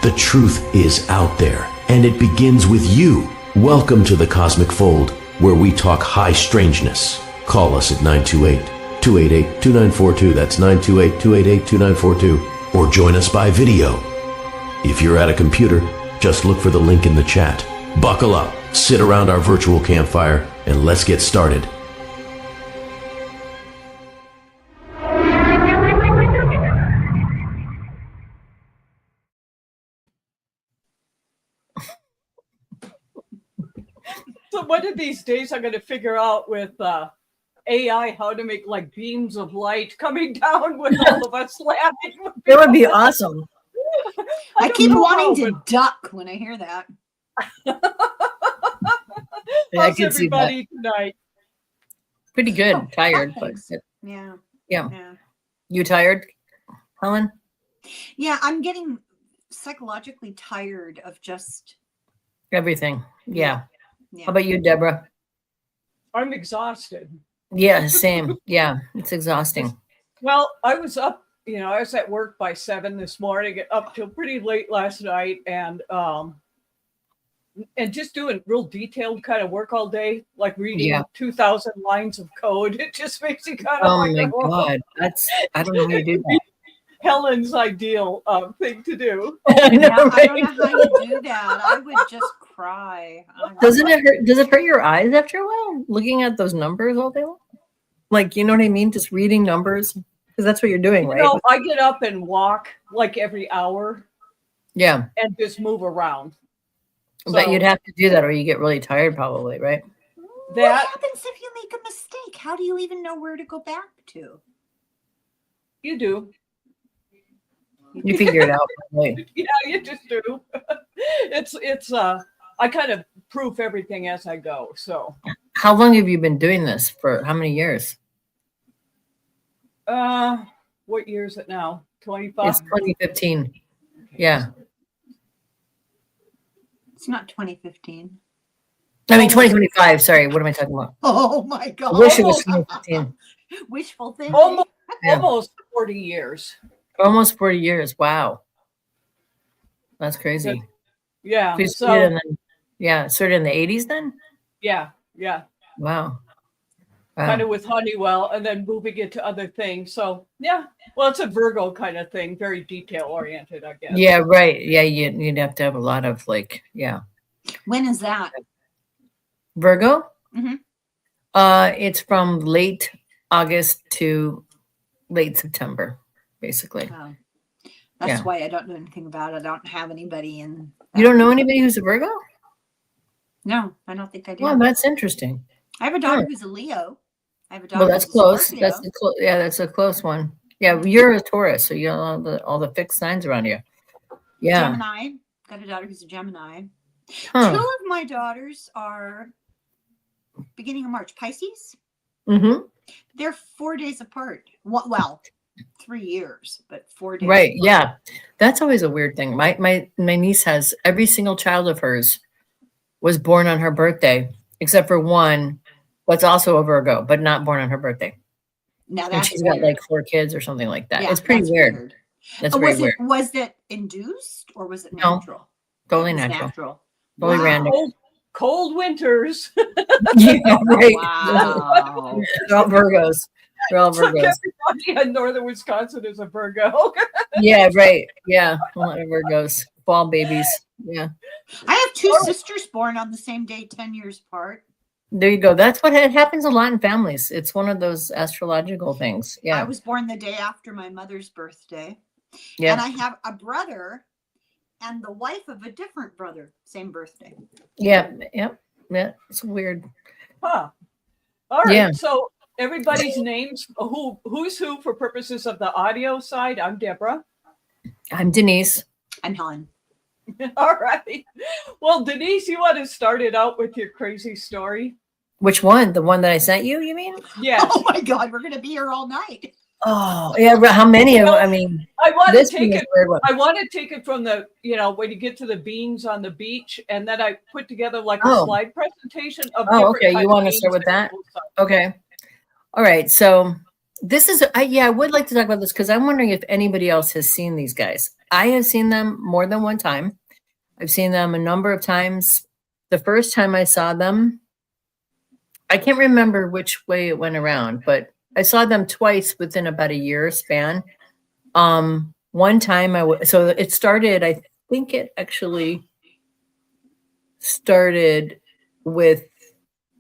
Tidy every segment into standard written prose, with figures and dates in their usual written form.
The truth is out there, and it begins with you. Welcome to the Cosmic Fold, where we talk high strangeness. Call us at 928-288-2942. That's 928-288-2942. Or join us by video. If you're at a computer, just look for the link in the chat. Buckle up, sit around our virtual campfire, and let's get started. So one of these days I'm going to figure out with AI how to make like beams of light coming down with all of us laughing. That would be awesome. I keep wanting to duck when I hear that. How's everybody tonight? Pretty good. Tired, but yeah. You tired, Helen? Yeah, I'm getting psychologically tired of just Everything. Yeah. Yeah. How about you, Deborah? I'm exhausted. Yeah, same. Yeah, it's exhausting. Well, I was up, I was at work by 7 this morning, up till pretty late last night, and just doing real detailed kind of work all day, like reading 2,000 lines of code. It just makes you kind of my God. I don't know how you do that. Helen's ideal thing to do. I know, I don't know how you do that. I would just cry. Doesn't it hurt? Does it hurt your eyes after a while looking at those numbers all day long? Like, you know what I mean? Just reading numbers, because that's what you're doing, right? I get up and walk like every hour. Yeah. And just move around. But you'd have to do that or you get really tired probably, right? What happens if you make a mistake? How do you even know where to go back to? You do. You figure it out. Probably. Yeah, you just do. It's I kind of proof everything as I go. So how long have you been doing this? For how many years? What year is it now? 25? It's 2015. Yeah. It's not 2015. I mean 2025. Sorry, what am I talking about? Oh my God. I wish it was 2015. Wishful thinking. Almost 40 years. Almost 40 years. Wow. That's crazy. Yeah. Started in the 80s then? Yeah. Wow. Kind of with Honeywell and then moving into other things. So yeah. Well, it's a Virgo kind of thing, very detail oriented, I guess. Yeah, right. Yeah, you'd have to have a lot of When is that? Virgo? Mm-hmm. It's from late August to late September, basically. Oh. That's why I don't know anything about it. I don't have anybody in. You don't know anybody who's a Virgo? No, I don't think I do. Well, that's interesting. I have a daughter who's a Leo. I have a daughter. Well, that's close. That's a close one. Yeah, you're a Taurus, so you know all the fixed signs around you. Yeah. Gemini. Got a daughter who's a Gemini. Huh. 2 of my daughters are beginning of March, Pisces. Mm-hmm. They're 4 days apart. Well, 3 years, but 4 days. Right. Apart. Yeah. That's always a weird thing. My niece has every single child of hers was born on her birthday, except for one that's also a Virgo, but not born on her birthday. Now and she's got like 4 kids or something like that. Yeah, it's pretty weird. That's very weird. Was it induced or was it natural? No, totally natural. Totally random. Cold winters. Yeah, right. Wow. They're all Virgos. They're all Virgos. Everybody in northern Wisconsin is a Virgo. Yeah, right. Yeah, a lot of Virgos. Ball babies. Yeah. I have 2 sisters born on the same day, 10 years apart. There you go. That's what happens a lot in families. It's one of those astrological things. Yeah. I was born the day after my mother's birthday. Yeah. And I have a brother and the wife of a different brother, same birthday. Yeah. Yep. Yeah. It's weird. Huh. All right. Yeah. So everybody's names, who's who for purposes of the audio side. I'm Deborah. I'm Denise. I'm Helen. All right. Well, Denise, you want to start it out with your crazy story? Which one? The one that I sent you, you mean? Yeah. Oh my God, we're going to be here all night. Oh, yeah. How many? I mean, I want to take it. I want to take it from the, when you get to the beings on the beach, and then I put together like a slide presentation of. Oh, okay. You want to start with that? Okay. All right. So This is, I would like to talk about this because I'm wondering if anybody else has seen these guys. I have seen them more than one time. I've seen them a number of times. The first time I saw them, I can't remember which way it went around, but I saw them twice within about a year span. One time so it started, I think it actually started with,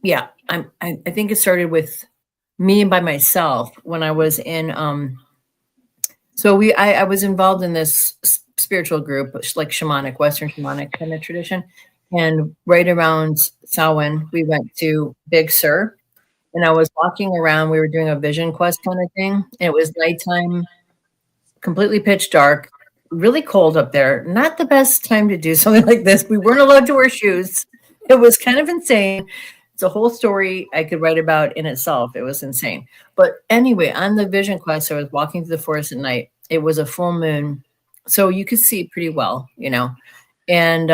I think it started with me by myself when I was in, I was involved in this spiritual group, like shamanic, Western shamanic kind of tradition. And right around Samhain, we went to Big Sur, and I was walking around. We were doing a vision quest kind of thing. And it was nighttime, completely pitch dark, really cold up there. Not the best time to do something like this. We weren't allowed to wear shoes. It was kind of insane. It's a whole story I could write about in itself. It was insane. But anyway, on the vision quest, I was walking through the forest at night. It was a full moon, so you could see pretty well, And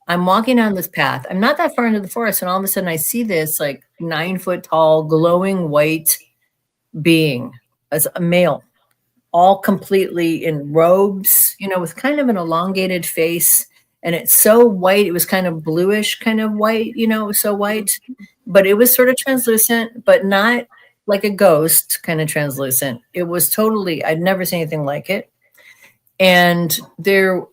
I'm walking down this path. I'm not that far into the forest, and all of a sudden I see this like 9-foot tall, glowing white being, as a male, all completely in robes, with kind of an elongated face. And it's so white. It was kind of bluish, kind of white, it was so white, but it was sort of translucent, but not like a ghost kind of translucent. It was totally, I'd never seen anything like it. And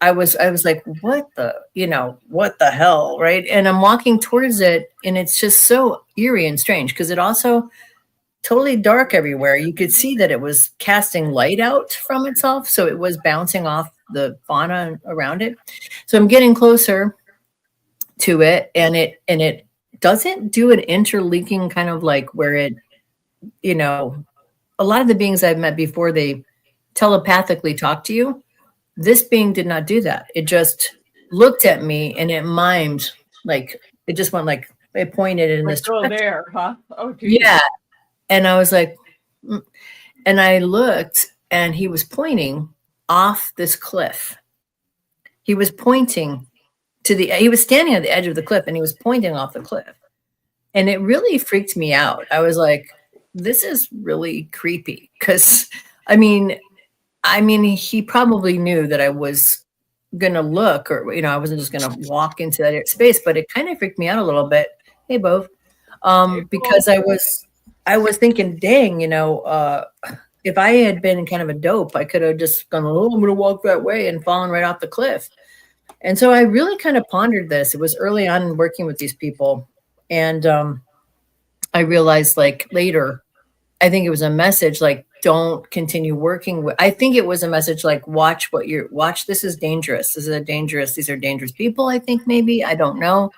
I was like, what the hell, right? And I'm walking towards it, and it's just so eerie and strange because it also totally dark everywhere. You could see that it was casting light out from itself, so it was bouncing off the fauna around it. So I'm getting closer to it, and it doesn't do an interlinking kind of like where it, a lot of the beings I've met before, they telepathically talk to you. This being did not do that. It just looked at me and it mimed, like it just went like it pointed in this direction. There, huh? Oh, geez. Yeah. And I was like, and I looked, and he was pointing off this cliff. He was pointing he was standing at the edge of the cliff, and he was pointing off the cliff. And it really freaked me out. I was like, this is really creepy. Because, I mean, he probably knew that I was going to look, or, I wasn't just going to walk into that space, but it kind of freaked me out a little bit. Hey, Bove. Because I was thinking, dang, if I had been kind of a dope, I could have just gone, I'm going to walk that way, and fallen right off the cliff. And so I really kind of pondered this. It was early on in working with these people. And I realized like later, I think it was a message like, don't continue working with, I think it was a message like, watch. This is dangerous. These are dangerous people. I think maybe, I don't know.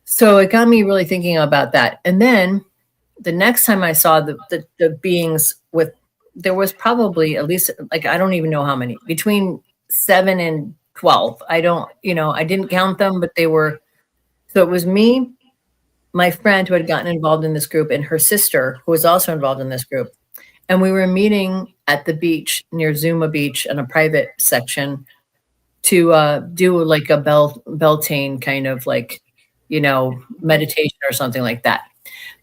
So it got me really thinking about that. And then the next time I saw the beings there was probably at least, like, I don't even know how many, between 7 and 12. I didn't count them, but so it was me, my friend who had gotten involved in this group, and her sister who was also involved in this group. And we were meeting at the beach near Zuma Beach in a private section to do like a Beltane kind of like, meditation or something like that.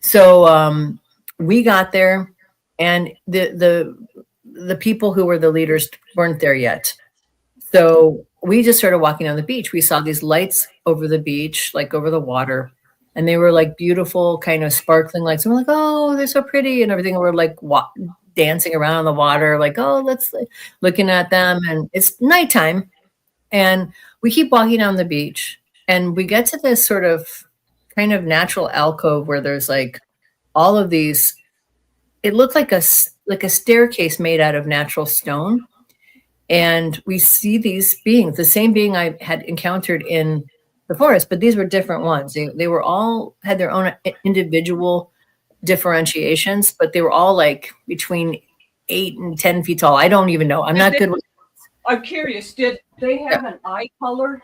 So we got there, and the people who were the leaders weren't there yet. So we just started walking on the beach. We saw these lights over the beach, like over the water, and they were like beautiful, kind of sparkling lights. And we're like, oh, they're so pretty and everything. And we're like dancing around in the water, like, oh, let's looking at them. And it's nighttime, and we keep walking down the beach, and we get to this sort of kind of natural alcove where there's like all of these. It looked like a staircase made out of natural stone. And we see these beings, the same being I had encountered in the forest, but these were different ones. They were all had their own individual differentiations, but they were all like between 8 and 10 feet tall. I don't even know. I'm not good with. I'm curious, did they have an eye color?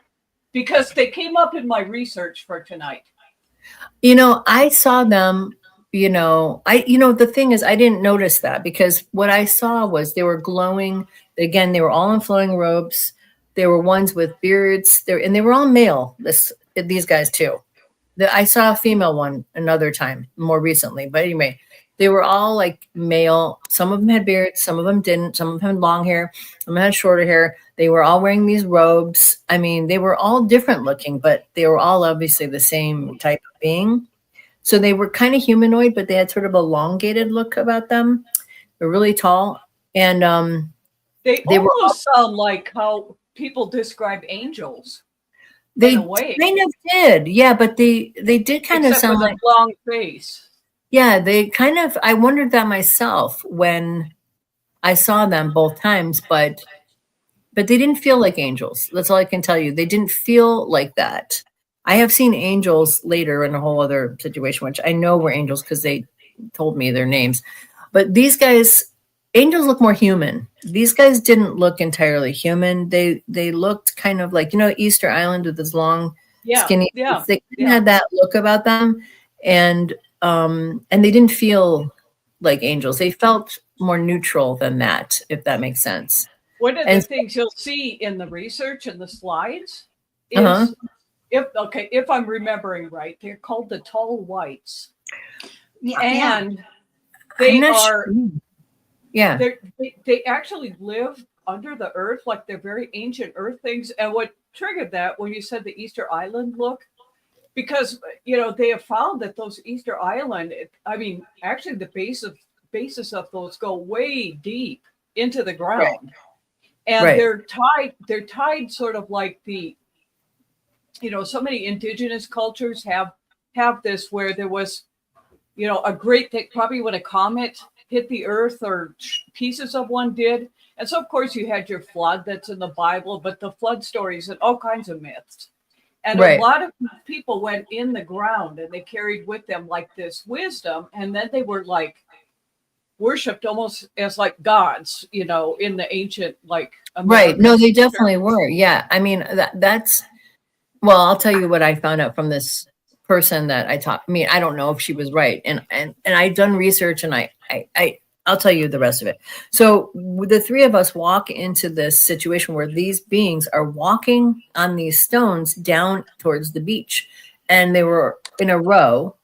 Because they came up in my research for tonight. I saw them. The thing is, I didn't notice that, because what I saw was they were glowing. Again, they were all in flowing robes. There were ones with beards there, and they were all male. These guys too. I saw a female one another time more recently, but anyway, They were all like male. Some of them had beards, some of them didn't. Some of them had long hair, some of them had shorter hair. They were all wearing these robes. I mean, they were all different looking, but they were all obviously the same type of being. So they were kind of humanoid, but they had sort of elongated look about them. They're really tall. And they almost sound like how people describe angels. They kind of did. Yeah, but they did kind of sound like a long face. Yeah, they kind of, I wondered that myself when I saw them both times, but they didn't feel like angels. That's all I can tell you. They didn't feel like that. I have seen angels later in a whole other situation, which I know were angels because they told me their names. But these guys, angels look more human. These guys didn't look entirely human. They looked kind of like, Easter Island with this long, skinny. Yeah, they had that look about them, and they didn't feel like angels. They felt more neutral than that, if that makes sense. One of the things you'll see in the research and the slides is, if I'm remembering right, they're called the tall whites. And they are, they actually live under the earth, like they're very ancient earth things. And what triggered that when you said the Easter Island look, because, they have found that those Easter Island, actually the basis of those go way deep into the ground. Right. And they're tied sort of like the, so many indigenous cultures have this where there was, a great thing, probably when a comet hit the earth or pieces of one did. And so, of course, you had your flood that's in the Bible, but the flood stories and all kinds of myths. And a lot of people went in the ground and they carried with them like this wisdom. And then they were like worshipped almost as like gods, in the ancient, like. American No, they definitely were. Yeah. I mean, that's, well, I'll tell you what I found out from this person that I talked. I mean, I don't know if she was right. And I've done research and I'll tell you the rest of it. So the three of us walk into this situation where these beings are walking on these stones down towards the beach. And they were in a row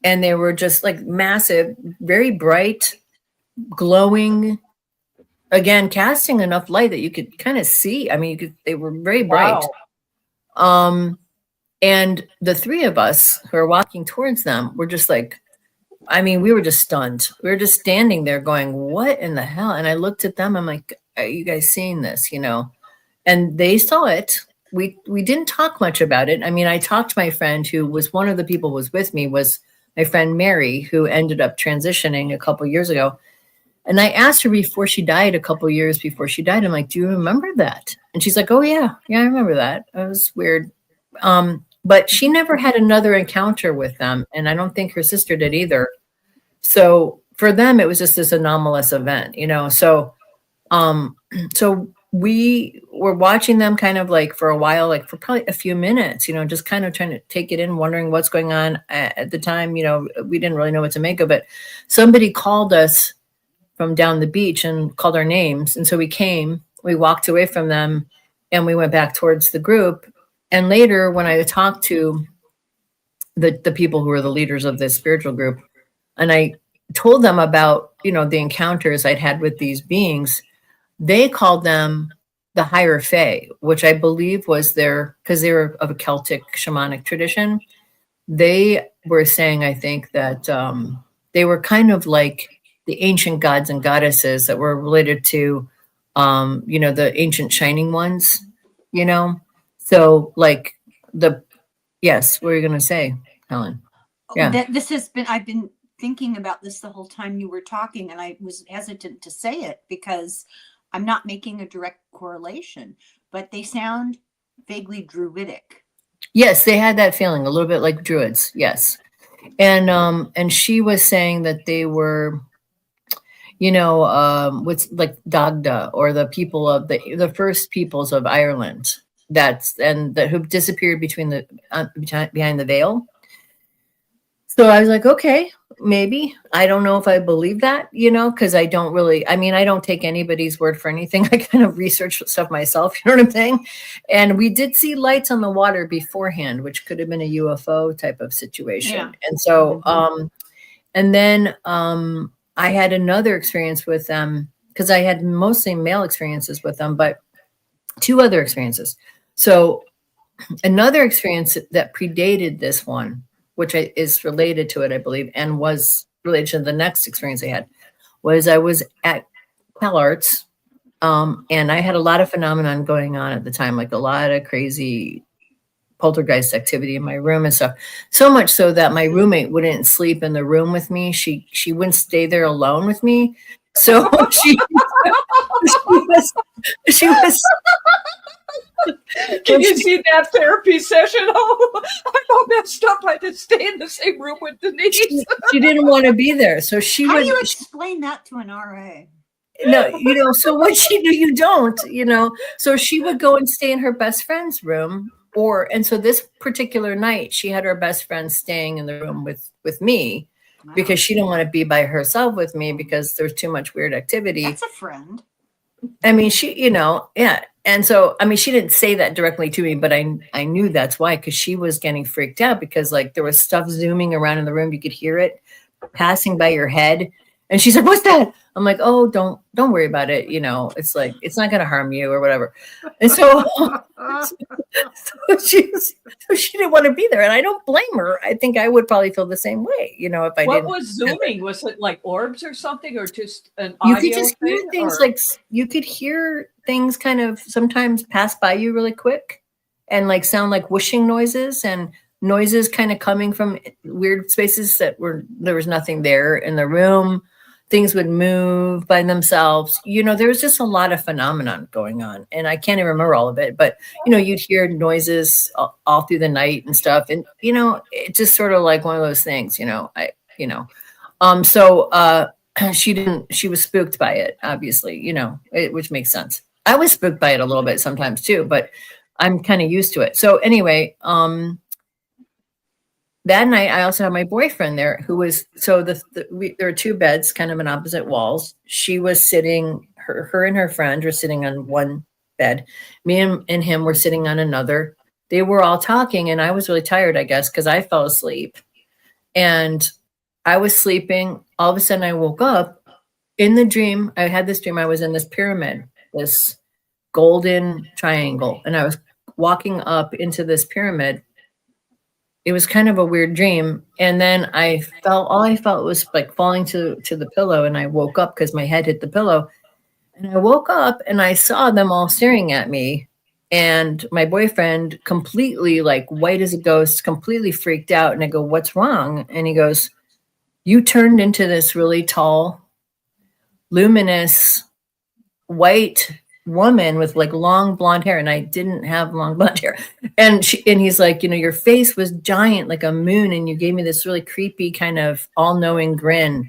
and they were just like massive, very bright, glowing, again, casting enough light that you could kind of see. I mean, they were very bright. Wow. And the three of us who are walking towards them were just like, we were just stunned. We were just standing there going, what in the hell? And I looked at them. I'm like, are you guys seeing this? And they saw it. We didn't talk much about it. I talked to my friend who was one of the people who was with me, was my friend Mary, who ended up transitioning a couple of years ago. And I asked her before she died, a couple of years before she died, I'm like, do you remember that? And she's like, oh yeah, I remember that. It was weird. But she never had another encounter with them. And I don't think her sister did either. So for them, it was just this anomalous event, So we were watching them kind of like for a while, like for probably a few minutes, just kind of trying to take it in, wondering what's going on at the time. We didn't really know what to make of it. Somebody called us from down the beach and called our names. And so we walked away from them and we went back towards the group. And later when I talked to the people who were the leaders of this spiritual group, and I told them about, the encounters I'd had with these beings, they called them the higher fae, which I believe was because they were of a Celtic shamanic tradition. They were saying, I think, that they were kind of like the ancient gods and goddesses that were related to, the ancient shining ones, So like yes, what are you going to say, Helen? Yeah. I've been thinking about this the whole time you were talking, and I was hesitant to say it because I'm not making a direct correlation, but they sound vaguely druidic. Yes, they had that feeling, a little bit like druids. Yes. And she was saying that they were, what's like Dagda, or the people of the first peoples of Ireland, who disappeared behind the veil. So I was like, okay, maybe. I don't know if I believe that, because I don't really, I don't take anybody's word for anything. I kind of research stuff myself, you know what I'm saying? And we did see lights on the water beforehand, which could have been a UFO type of situation. Yeah. And so, And then I had another experience with them because I had mostly male experiences with them, but 2 other experiences. So another experience that predated this one, which is related to it, I believe, and was related to the next experience I had, was I was at CalArts, and I had a lot of phenomenon going on at the time, like a lot of crazy poltergeist activity in my room and stuff. So much so that my roommate wouldn't sleep in the room with me. She wouldn't stay there alone with me. So she was Can you see that therapy session? Oh, I'm all messed up. I didn't stay in the same room with Denise. she didn't want to be there. So she How would do you explain that to an RA? no, so what she do, you don't, so she would go and stay in her best friend's room, and so this particular night she had her best friend staying in the room with me Wow. because she didn't want to be by herself with me because there's too much weird activity. That's a friend. I mean, she, yeah. And so, I mean, she didn't say that directly to me, but I knew that's why, because she was getting freaked out because like there was stuff zooming around in the room. You could hear it passing by your head. And she's like, "What's that?" I'm like, "Oh, don't worry about it. It's like, it's not going to harm you or whatever." And so, she didn't want to be there. And I don't blame her. I think I would probably feel the same way, if I didn't. What was zooming? Was it like orbs or something, or just an You audio could just hear thing, things or- like you could hear things kind of sometimes pass by you really quick and like sound like whooshing noises and noises kind of coming from weird spaces there was nothing there in the room. Things would move by themselves. There was just a lot of phenomenon going on, and I can't even remember all of it, but you'd hear noises all through the night and stuff. And, it's just sort of like one of those things, she was spooked by it, obviously, which makes sense. I was spooked by it a little bit sometimes too, but I'm kind of used to it. So anyway, that night I also had my boyfriend there who was, so there were 2 beds kind of on opposite walls. She was sitting, her and her friend were sitting on one bed. Me and him were sitting on another. They were all talking and I was really tired, I guess, because I fell asleep. And I was sleeping. All of a sudden I woke up in the dream. I had this dream. I was in this pyramid, this golden triangle, and I was walking up into this pyramid. It was kind of a weird dream. And then all I felt was like falling to the pillow. And I woke up because my head hit the pillow. And I woke up and I saw them all staring at me. And my boyfriend completely like white as a ghost, completely freaked out. And I go, "What's wrong?" And he goes, "You turned into this really tall, luminous, white woman with like long blonde hair." And I didn't have long blonde hair. And he's like, "Your face was giant like a moon, and you gave me this really creepy kind of all-knowing grin."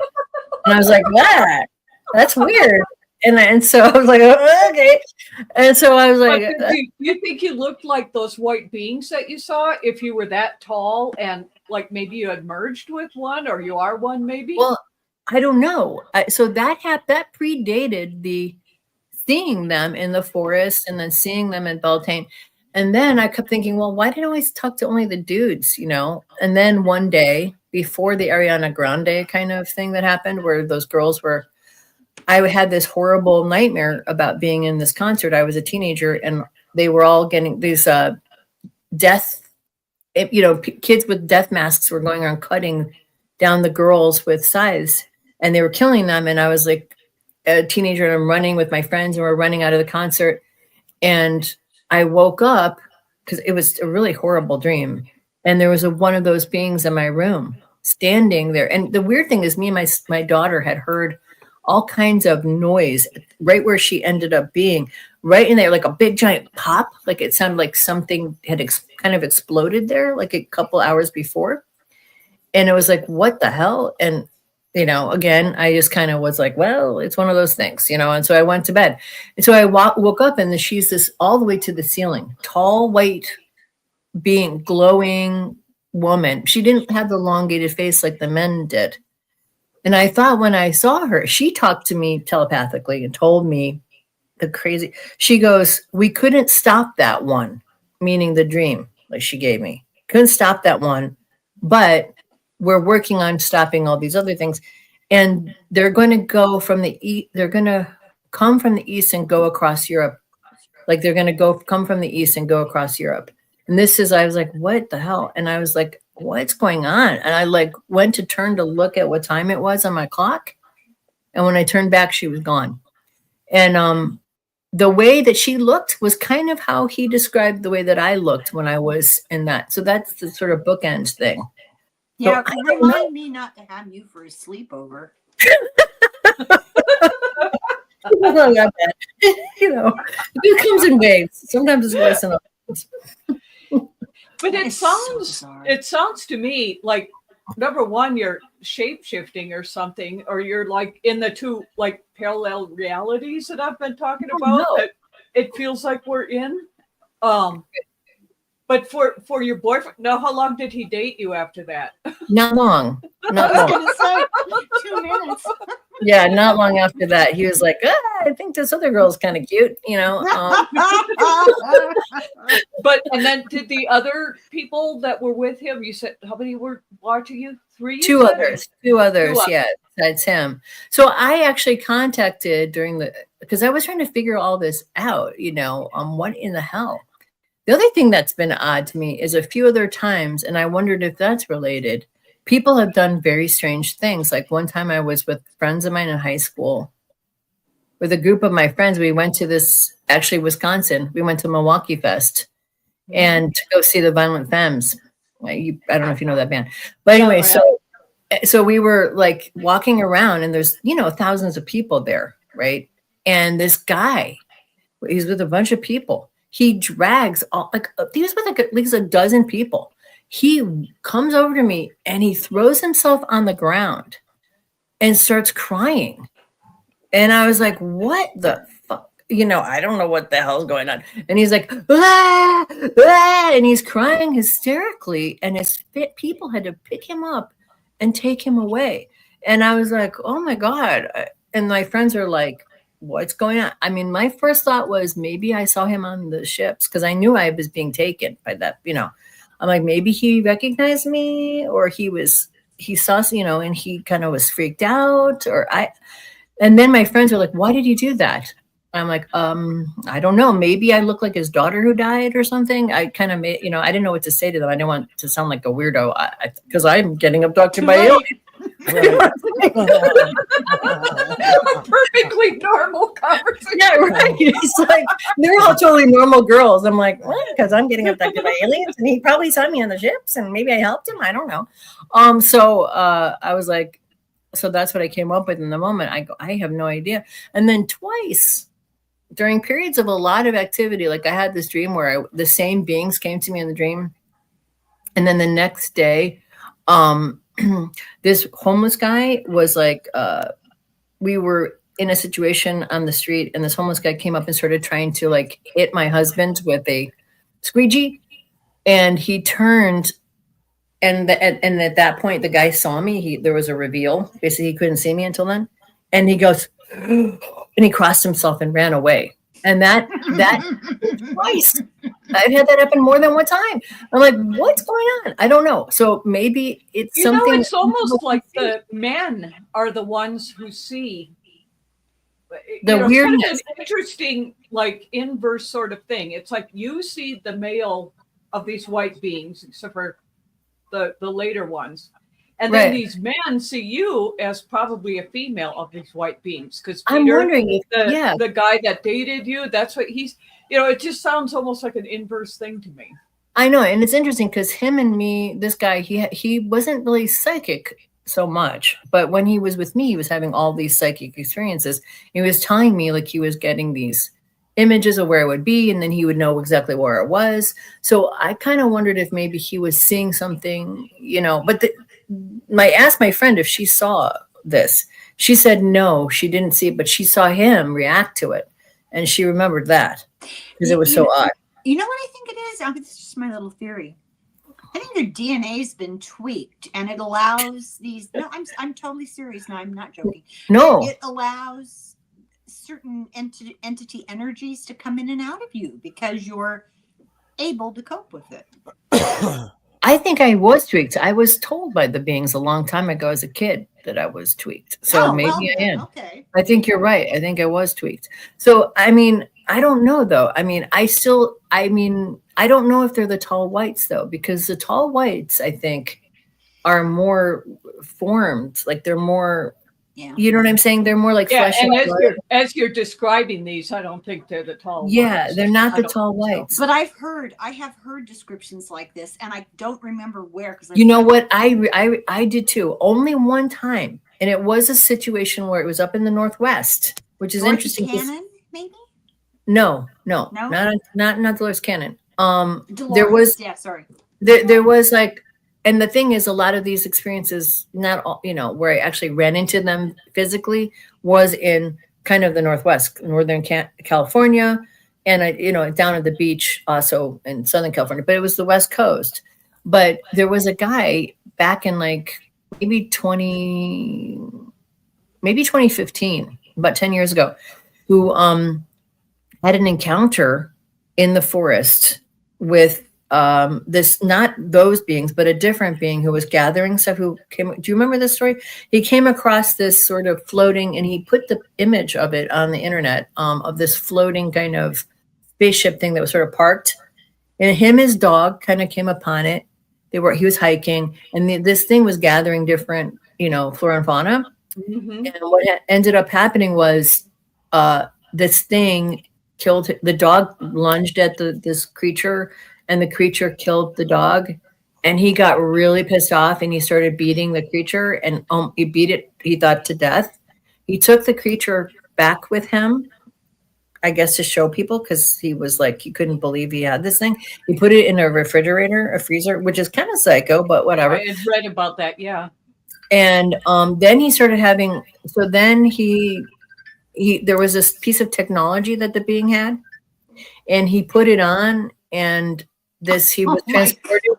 And I was like, "What? That's weird." And so I was like, "Oh, okay." And so I was like, do you think you looked like those white beings that you saw if you were that tall and like maybe you had merged with one, or you are one maybe? well, I don't know. So that predated the seeing them in the forest and then seeing them in Beltane. And then I kept thinking, well, why did I always talk to only the dudes, And then one day before the Ariana Grande kind of thing that happened where those girls were, I had this horrible nightmare about being in this concert. I was a teenager and they were all getting these death, kids with death masks were going around cutting down the girls with scythes and they were killing them. And I was like a teenager and I'm running with my friends and we're running out of the concert. And I woke up because it was a really horrible dream. And there was one of those beings in my room standing there. And the weird thing is me and my daughter had heard all kinds of noise right where she ended up being, right in there, like a big giant pop. Like it sounded like something had kind of exploded there like a couple hours before. And it was like, what the hell? And, again, I just kind of was like, well, it's one of those things, and so I went to bed. And so I woke up and she's this all the way to the ceiling, tall, white being, glowing woman. She didn't have the elongated face like the men did. And I thought when I saw her, she talked to me telepathically and told me she goes, "We couldn't stop that one," meaning the dream like she gave me. Couldn't stop that one, but we're working on stopping all these other things. And they're going to go from the east. They're going to come from the east and go across Europe. Like they're going to come from the east and go across Europe. And I was like, what the hell? And I was like, what's going on? And I like went to turn to look at what time it was on my clock. And when I turned back, she was gone. And the way that she looked was kind of how he described the way that I looked when I was in that. So that's the sort of bookend thing. Yeah, So remind me not to have you for a sleepover. Not that bad. It comes in waves. Sometimes it's worse than others. But it sounds to me like, number one, you're shape shifting or something, or you're like in the two like parallel realities that I've been talking about that it feels like we're in. But for your boyfriend, now how long did he date you after that? Not long. Not long. I was gonna say 2 minutes. Yeah, not long after that, he was like, I think this other girl's kind of cute, But and then did the other people that were with him? You said how many were watching you? 3. Two others. Yeah, besides him. So I actually contacted because I was trying to figure all this out. What in the hell? The other thing that's been odd to me is a few other times, and I wondered if that's related. People have done very strange things. Like one time I was with friends of mine in high school. With a group of my friends, we went to Wisconsin. We went to Milwaukee Fest and to go see the Violent Femmes. I don't know if you know that band. But anyway, so we were like walking around and there's, thousands of people there, right? And this guy, he's with a bunch of people. He drags he was with at least a dozen people. He comes over to me and he throws himself on the ground and starts crying. And I was like, what the fuck? I don't know what the hell's going on. And he's like, ah, ah, and he's crying hysterically. And his people had to pick him up and take him away. And I was like, oh my God. And my friends are like, what's going on? I mean, my first thought was maybe I saw him on the ships because I knew I was being taken by that, I'm like, maybe he recognized me or he saw, and he kind of was freaked out and then my friends were like, why did you do that? I'm like, I don't know. Maybe I look like his daughter who died or something. I kind of made, I didn't know what to say to them. I didn't want to sound like a weirdo because I'm getting abducted by aliens. Perfectly normal conversation. Yeah, right. It's like they're all totally normal girls. I'm like, what? Because I'm getting abducted by aliens, and he probably saw me on the ships, and maybe I helped him. I don't know. So I was like, so that's what I came up with in the moment. I go, I have no idea. And then twice during periods of a lot of activity, like I had this dream where the same beings came to me in the dream, and then the next day, this homeless guy was like, we were in a situation on the street and this homeless guy came up and started trying to like hit my husband with a squeegee. And he turned and at that point, the guy saw me. There was a reveal. Basically, he couldn't see me until then. And he goes, and he crossed himself and ran away. And that twice. I've had that happen more than one time. I'm like, what's going on? I don't know. So maybe it's something. It's almost like the men are the ones who see the weirdness. It's an interesting, like inverse sort of thing. It's like you see the male of these white beings, except for the later ones. And then these men see you as probably a female of these white beings. Because I'm wondering if the guy that dated you, that's what he's, it just sounds almost like an inverse thing to me. I know. And it's interesting because him and me, this guy, he wasn't really psychic so much. But when he was with me, he was having all these psychic experiences. He was telling me like he was getting these images of where it would be, and then he would know exactly where it was. So I kind of wondered if maybe he was seeing something, but I asked my friend if she saw this. She said no, she didn't see it, but she saw him react to it. And she remembered that because it was so odd. You know what I think it is? It's just my little theory. I think their DNA's been tweaked and it allows these. No, I'm totally serious now. I'm not joking. No. It allows certain entity energies to come in and out of you because you're able to cope with it. I think I was tweaked. I was told by the beings a long time ago as a kid that I was tweaked. So Oh, maybe well I then, am. okay. I think you're right. I think I was tweaked. So, I mean, I don't know though. I mean, I don't know if they're the tall whites though, because the tall whites, I think, are more formed. Like they're more, Yeah. you know what I'm saying? They're more like Yeah, flesh and and blood. as you're describing these, I don't think they're the tall Yeah, ones. they're not I the don't tall think so. whites. But I have heard descriptions like this, and I don't remember where. Because You know what? I did too. Only one time, and it was a situation where it was up in the Northwest, which is Dorothy interesting. 'Cause- Cannon, maybe? No, No? not Dolores Cannon. Dolores. There was Yeah, sorry. there was like, and the thing is, a lot of these experiences, not all, you know, where I actually ran into them physically, was in kind of the Northwest, Northern California, and you know, down at the beach, also in Southern California. But it was the West Coast. But there was a guy back in like maybe 2015, about 10 years ago, who had an encounter in the forest with this, not those beings, but a different being who was gathering stuff. Who came? Do you remember this story? He came across this sort of floating, and he put the image of it on the internet, of this floating kind of spaceship thing that was sort of parked, and his dog kind of came upon it. He was hiking, and this thing was gathering different, you know, flora and fauna. Mhm. And what ended up happening was this thing killed the dog, lunged at this creature, and the creature killed the dog. And he got really pissed off, and he started beating the creature, and he beat it, he thought, to death. He took the creature back with him, I guess, to show people, because he was like, he couldn't believe he had this thing. He put it in a refrigerator, a freezer, which is kind of psycho, but whatever. I had read about that. Yeah. And then he started having, so then he there was this piece of technology that the being had, and he put it on, and he was transported.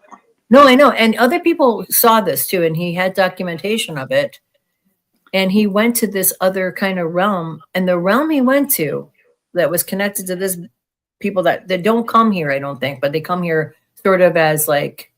No, I know. And other people saw this too, and he had documentation of it. And he went to this other kind of realm, and the realm he went to that was connected to this people that don't come here, I don't think, but they come here sort of as like,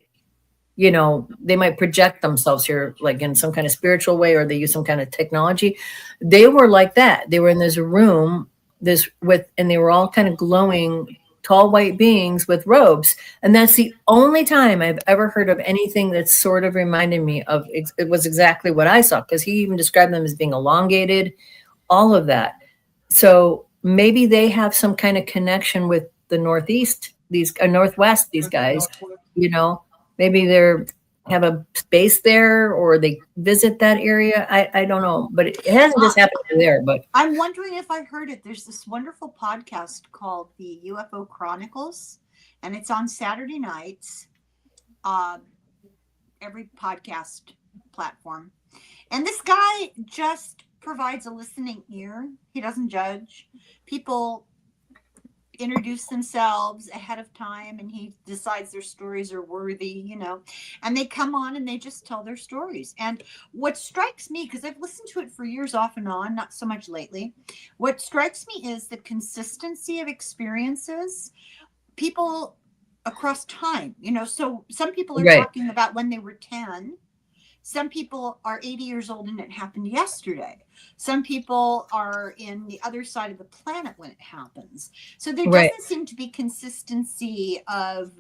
you know, they might project themselves here like in some kind of spiritual way, or they use some kind of technology. They were like that. They were in this room, and they were all kind of glowing, tall white beings with robes. And that's the only time I've ever heard of anything that sort of reminded me of, it was exactly what I saw, because he even described them as being elongated, all of that. So maybe they have some kind of connection with the Northeast, Northwest, these guys, you know, maybe have a space there, or they visit that area. I don't know, but it hasn't just happened there. But I'm wondering if I heard it. There's this wonderful podcast called the UFO Chronicles, and it's on Saturday nights, every podcast platform. And this guy just provides a listening ear. He doesn't judge. People introduce themselves ahead of time, and he decides their stories are worthy, you know, and they come on and they just tell their stories. And what strikes me, because I've listened to it for years off and on, not so much lately, what strikes me is the consistency of experiences, people across time, you know. So some people are talking about when they were 10. Some people are 80 years old and it happened yesterday. Some people are in the other side of the planet when it happens. So there doesn't seem to be consistency of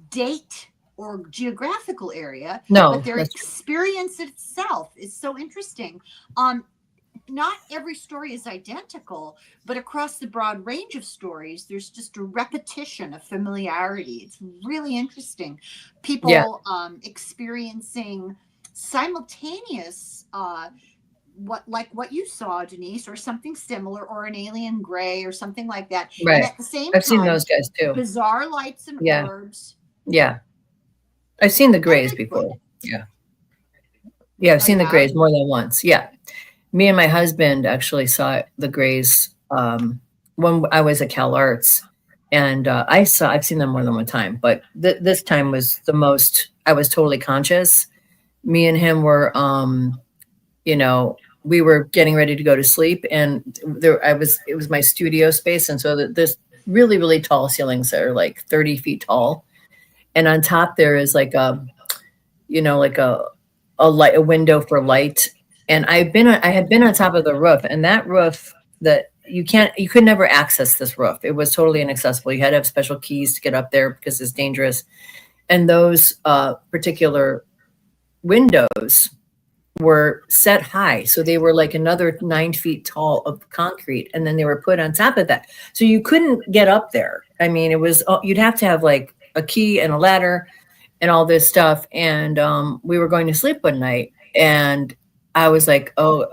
date or geographical area. No, but their experience itself is so interesting. Not every story is identical, but across the broad range of stories, there's just a repetition of familiarity. It's really interesting. People experiencing simultaneous what you saw, Denise, or something similar, or an alien gray or something like that. Right. And at the same I've time, seen those guys too. Bizarre lights and orbs. Yeah. I've seen the grays before. Yeah. Yeah, I've seen the grays more than once. Yeah. Me and my husband actually saw the grays when I was at Cal Arts, and I've seen them more than one time, but this time was the most. I was totally conscious. Me and him were, you know, we were getting ready to go to sleep, and it was my studio space, and so there's really, really tall ceilings that are like 30 feet tall, and on top there is like a, like a light, a window for light. And I had been on top of the roof, and that roof, that you could never access this roof. It was totally inaccessible. You had to have special keys to get up there because it's dangerous. And those particular windows were set high. So they were like another 9 feet tall of concrete. And then they were put on top of that. So you couldn't get up there. I mean, it was, you'd have to have like a key and a ladder and all this stuff. And we were going to sleep one night, and I was like, oh,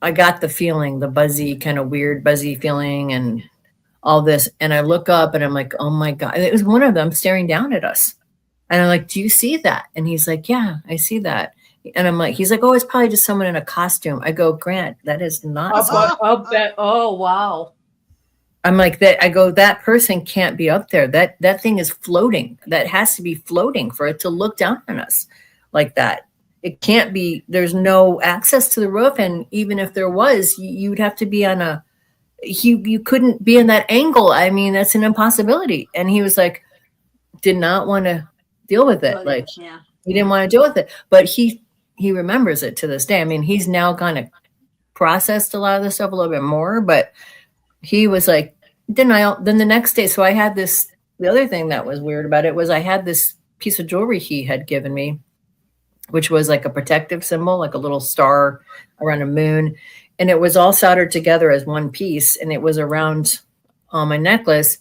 I got the feeling, the buzzy, kind of weird buzzy feeling and all this. And I look up and I'm like, oh my God, it was one of them staring down at us. And I'm like, do you see that? And he's like, yeah, I see that. And I'm like, he's like, oh, it's probably just someone in a costume. I go, Grant, that is not. I'll bet. Oh, wow. I'm like, that. I go, that person can't be up there. That thing is floating. That has to be floating for it to look down on us like that. It can't be. There's no access to the roof. And even if there was, you'd have to be on a, you couldn't be in that angle. I mean, that's an impossibility. And he was like, did not want to deal with it. Like, he didn't want to deal with it. But he remembers it to this day. I mean, he's now kind of processed a lot of this stuff a little bit more, but he was like, denial. Then the next day, so I had this, the other thing that was weird about it was I had this piece of jewelry he had given me, which was like a protective symbol, like a little star around a moon. And it was all soldered together as one piece. And it was around my necklace.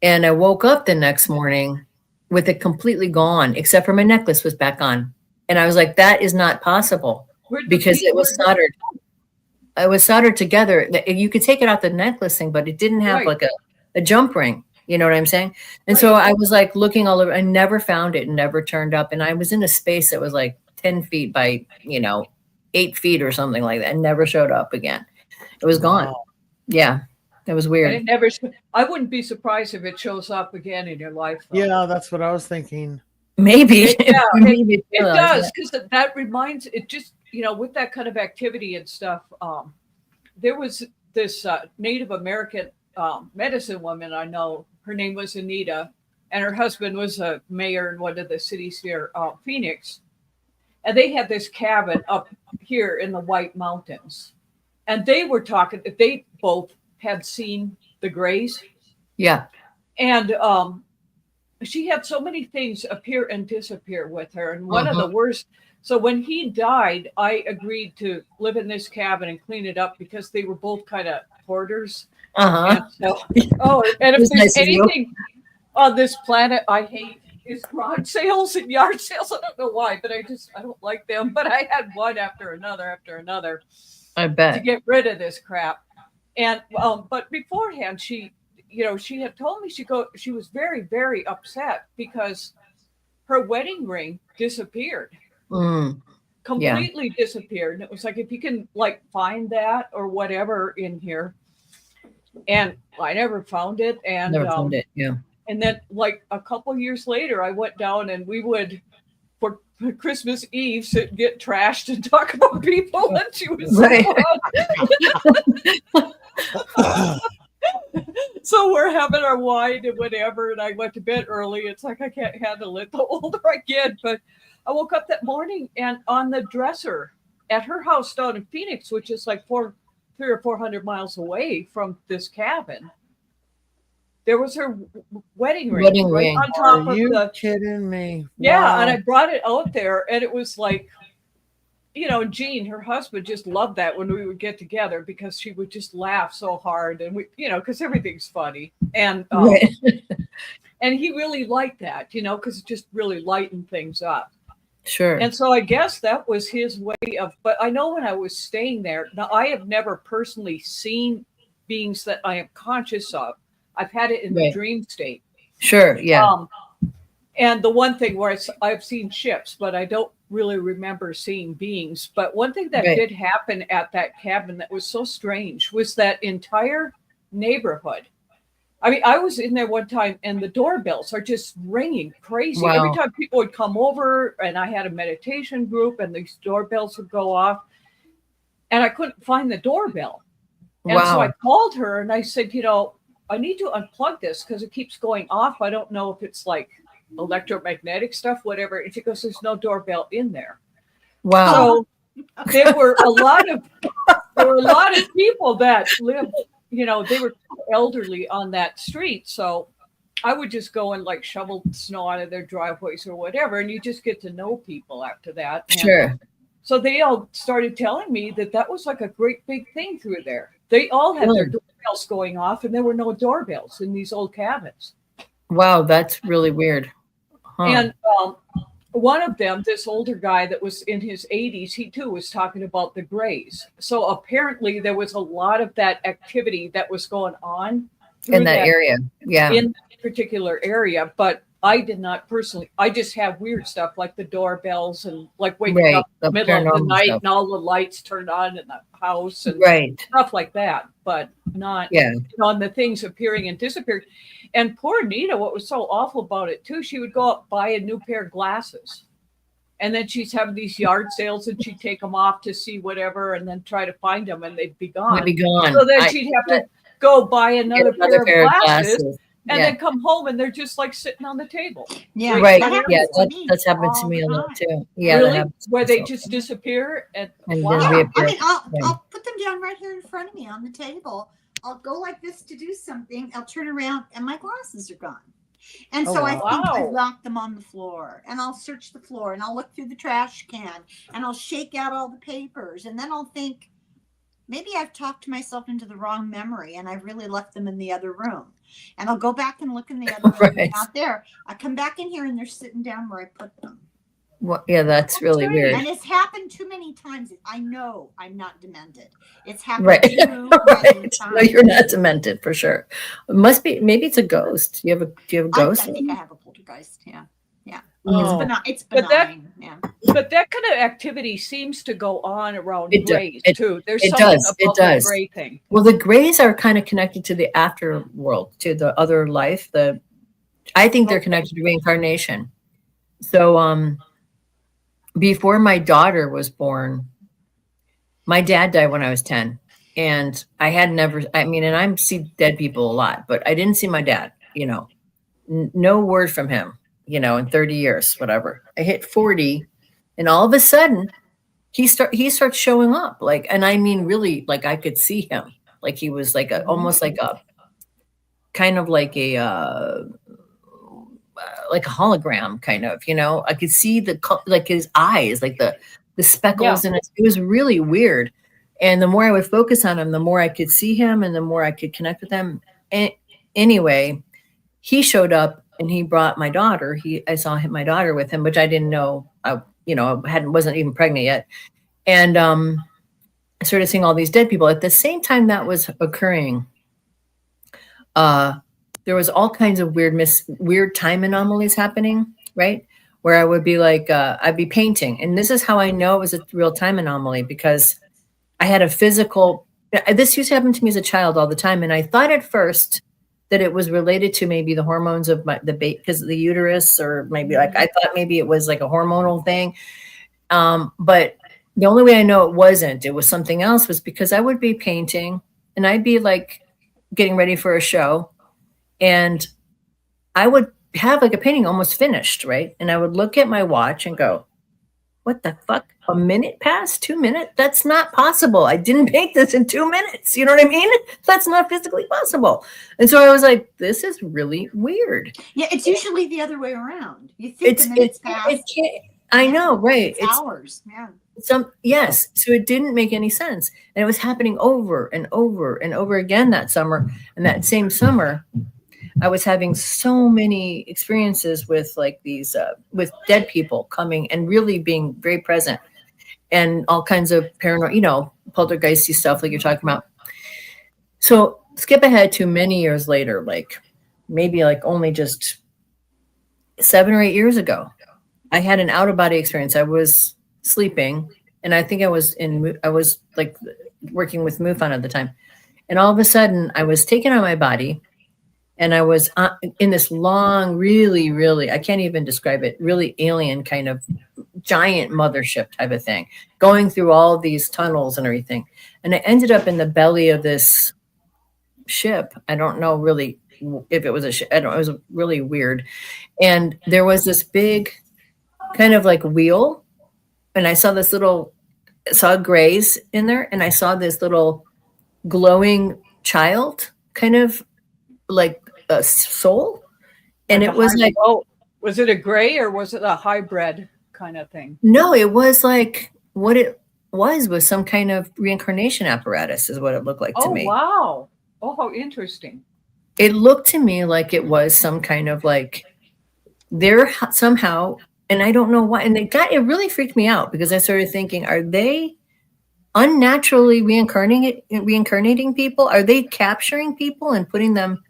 And I woke up the next morning with it completely gone, except for my necklace was back on. And I was like, that is not possible because it was soldered. It was soldered together. You could take it out the necklace thing, but it didn't have like a jump ring. You know what I'm saying? And so I was like looking all over. I never found it, never turned up. And I was in a space that was like 10 feet by, 8 feet or something like that. And never showed up again. It was gone. Yeah. That was weird. And I wouldn't be surprised if it shows up again in your life. Though. Yeah, that's what I was thinking. Maybe. It does, because that reminds it just, with that kind of activity and stuff. There was this Native American medicine woman I know. Her name was Anita, and her husband was a mayor in one of the cities here, Phoenix. And they had this cabin up here in the White Mountains. And they were talking, they both had seen the Greys. Yeah. And she had so many things appear and disappear with her. And one of the worst. So when he died, I agreed to live in this cabin and clean it up because they were both kind of hoarders. And so, and if there's anything on this planet I hate is garage sales and yard sales. I don't know why, but I don't like them. But I had one after another. I bet. To get rid of this crap. And but beforehand, she had told me she was very, very upset because her wedding ring disappeared. Completely disappeared. And it was like, if you can find that or whatever in here. And I never found it. And never found it. Yeah. And then a couple years later, I went down and we would for Christmas Eve sit and get trashed and talk about people. And she was so we're having our wine and whatever. And I went to bed early. It's like, I can't handle it the older I get. But I woke up that morning and on the dresser at her house down in Phoenix, which is like 300 or 400 miles away from this cabin, there was her wedding ring on top of the. Kidding me? Yeah, wow. And I brought it out there, and it was like, Jean, her husband, just loved that when we would get together because she would just laugh so hard, and we, because everything's funny, and and he really liked that, because it just really lightened things up. Sure. And so I guess that was his way of. But I know when I was staying there, now I have never personally seen beings that I am conscious of. I've had it in the dream state. Sure. Yeah. And the one thing where I've seen ships, but I don't really remember seeing beings. But one thing that did happen at that cabin that was so strange was that entire neighborhood. I mean, I was in there one time and the doorbells are just ringing crazy. Wow. Every time people would come over and I had a meditation group and these doorbells would go off and I couldn't find the doorbell. And so I called her and I said, I need to unplug this because it keeps going off. I don't know if it's electromagnetic stuff, whatever. And she goes, there's no doorbell in there. Wow. So there were a lot of people that lived, you know, they were elderly on that street. So I would just go and like shovel snow out of their driveways or whatever. And you just get to know people after that. And Sure. so they all started telling me that was like a great big thing through there. They all had their doorbells going off, and there were no doorbells in these old cabins. Wow, that's really weird. Huh. And one of them, this older guy that was in his 80s, he too was talking about the Greys. So apparently there was a lot of that activity that was going on In that area. Yeah. in that particular area. But I did not personally. I just have weird stuff like the doorbells and like waking up in the middle of the paranormal night stuff. and all the lights turned on in the house and Right. stuff like that, but not on the things appearing and disappearing. And poor Nita, what was so awful about it too, she would go out buy a new pair of glasses. And then she's having these yard sales and she'd take them off to see whatever and then try to find them and they'd be gone. They'd be gone. So then she'd have to go buy another pair of glasses. And then come home and they're just like sitting on the table. Yeah, Right. that Yeah, happens to me that's happened to all me a the lot time. too. Yeah. Really? that happens Where to me they so- just disappear and And wow. then Yeah, reappear. I mean, Yeah. I'll put them down right here in front of me on the table. I'll go like this to do something. I'll turn around and my glasses are gone. And so I think I wow. locked them on the floor, and I'll search the floor, and I'll look through the trash can, and I'll shake out all the papers, and then I'll think, maybe I've talked myself into the wrong memory, and I've really left them in the other room. And I'll go back and look in the other room, Right. out there. I come back in here, and they're sitting down where I put them. Well, yeah, that's really weird. And it's happened too many times. I know I'm not demented. It's happened Right. too many Right. times. No, you're not demented for sure. It must be. Maybe it's a ghost. Do you have a ghost? I think I have a poltergeist. Yeah. Yeah. Oh. It's But that- benign. Yeah. But that kind of activity seems to go on around It do- Greys it- too. There's it something does, it about does. the Grey thing. Well, the Greys are kind of connected to the afterworld, to the other life. I think they're connected to reincarnation. So, before my daughter was born, my dad died when I was 10, and I had never. I mean, and I see dead people a lot, but I didn't see my dad. You know, no word from him. You know, in 30 years, whatever. I hit 40, and all of a sudden, he starts showing up. Like, and I mean, really, like I could see him. Like he was like almost like a kind of like a hologram, kind of. You know, I could see like his eyes, like the speckles, and it was really weird. And the more I would focus on him, the more I could see him, and the more I could connect with him. And anyway, he showed up. And he brought my daughter. I saw my daughter with him, which I didn't know. I wasn't even pregnant yet. And I started seeing all these dead people. At the same time that was occurring, there was all kinds of weird time anomalies happening, right? Where I would be like, I'd be painting. And this is how I know it was a real time anomaly, because I had a physical, this used to happen to me as a child all the time. And I thought at first that it was related to maybe the hormones of because of the uterus, or maybe like I thought maybe it was like a hormonal thing. But the only way I know it was something else, was because I would be painting and I'd be like getting ready for a show, and I would have like a painting almost finished, right? And I would look at my watch and go, what the fuck? A minute passed? 2 minutes? That's not possible. I didn't paint this in 2 minutes. You know what I mean? That's not physically possible. And so I was like, this is really weird. Yeah, it's usually the other way around. You think the minutes pass. It can't, I know, right? It's hours. Yeah. Yes. So it didn't make any sense. And it was happening over and over and over again that summer. And that same summer, I was having so many experiences with like these, with dead people coming and really being very present, and all kinds of paranormal, poltergeisty stuff like you're talking about. So skip ahead to many years later, like maybe like only just 7 or 8 years ago, I had an out of body experience. I was sleeping, and I think I was like working with MUFON at the time. And all of a sudden I was taken out of my body, and I was in this long, really, really, I can't even describe it, really alien kind of giant mothership type of thing, going through all these tunnels and everything. And I ended up in the belly of this ship. I don't know really if it was I don't know, it was really weird. And there was this big kind of like wheel, and I saw grays in there, and I saw this little glowing child, kind of like a soul. And Like it was like, oh, was it a gray or was it a hybrid kind of thing? no, it was like what it was some kind of reincarnation apparatus is what it looked like to Oh, me. wow. Oh, how interesting. It looked to me like it was some kind of like they're somehow, and I don't know why. And it really freaked me out because I started thinking, are they unnaturally reincarnating people? Are they capturing people and putting them,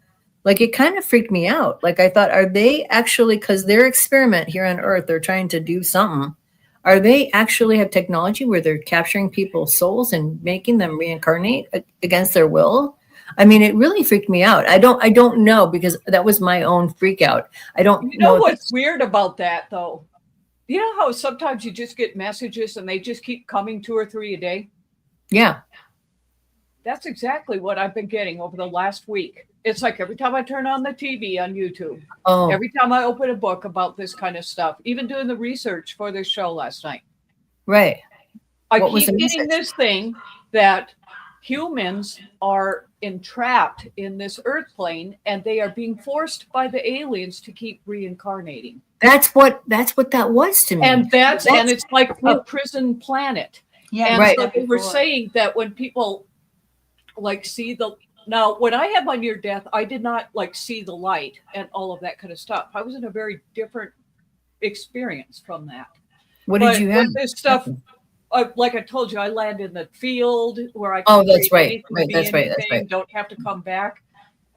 like, it kind of freaked me out. Like, I thought, are they actually, because their experiment here on Earth, they're trying to do something. Are they actually have technology where they're capturing people's souls and making them reincarnate against their will? I mean, it really freaked me out. I don't know, because that was my own freak out. I don't You know what's weird about that, though? You know how sometimes you just get messages and they just keep coming 2 or 3 a day? Yeah. That's exactly what I've been getting over the last week. It's like every time I turn on the TV on YouTube, every time I open a book about this kind of stuff, even doing the research for this show last night. Right. I keep getting this thing that humans are entrapped in this earth plane and they are being forced by the aliens to keep reincarnating. That's what that was to me. And and it's like a prison planet. Yeah, and right. So they were saying that when people like see now when I had my near death, I did not like see the light and all of that kind of stuff. I was in a very different experience from that. What did you have? This stuff, like I told you, I land in the field where I can that's right. That's right. Don't have to come back.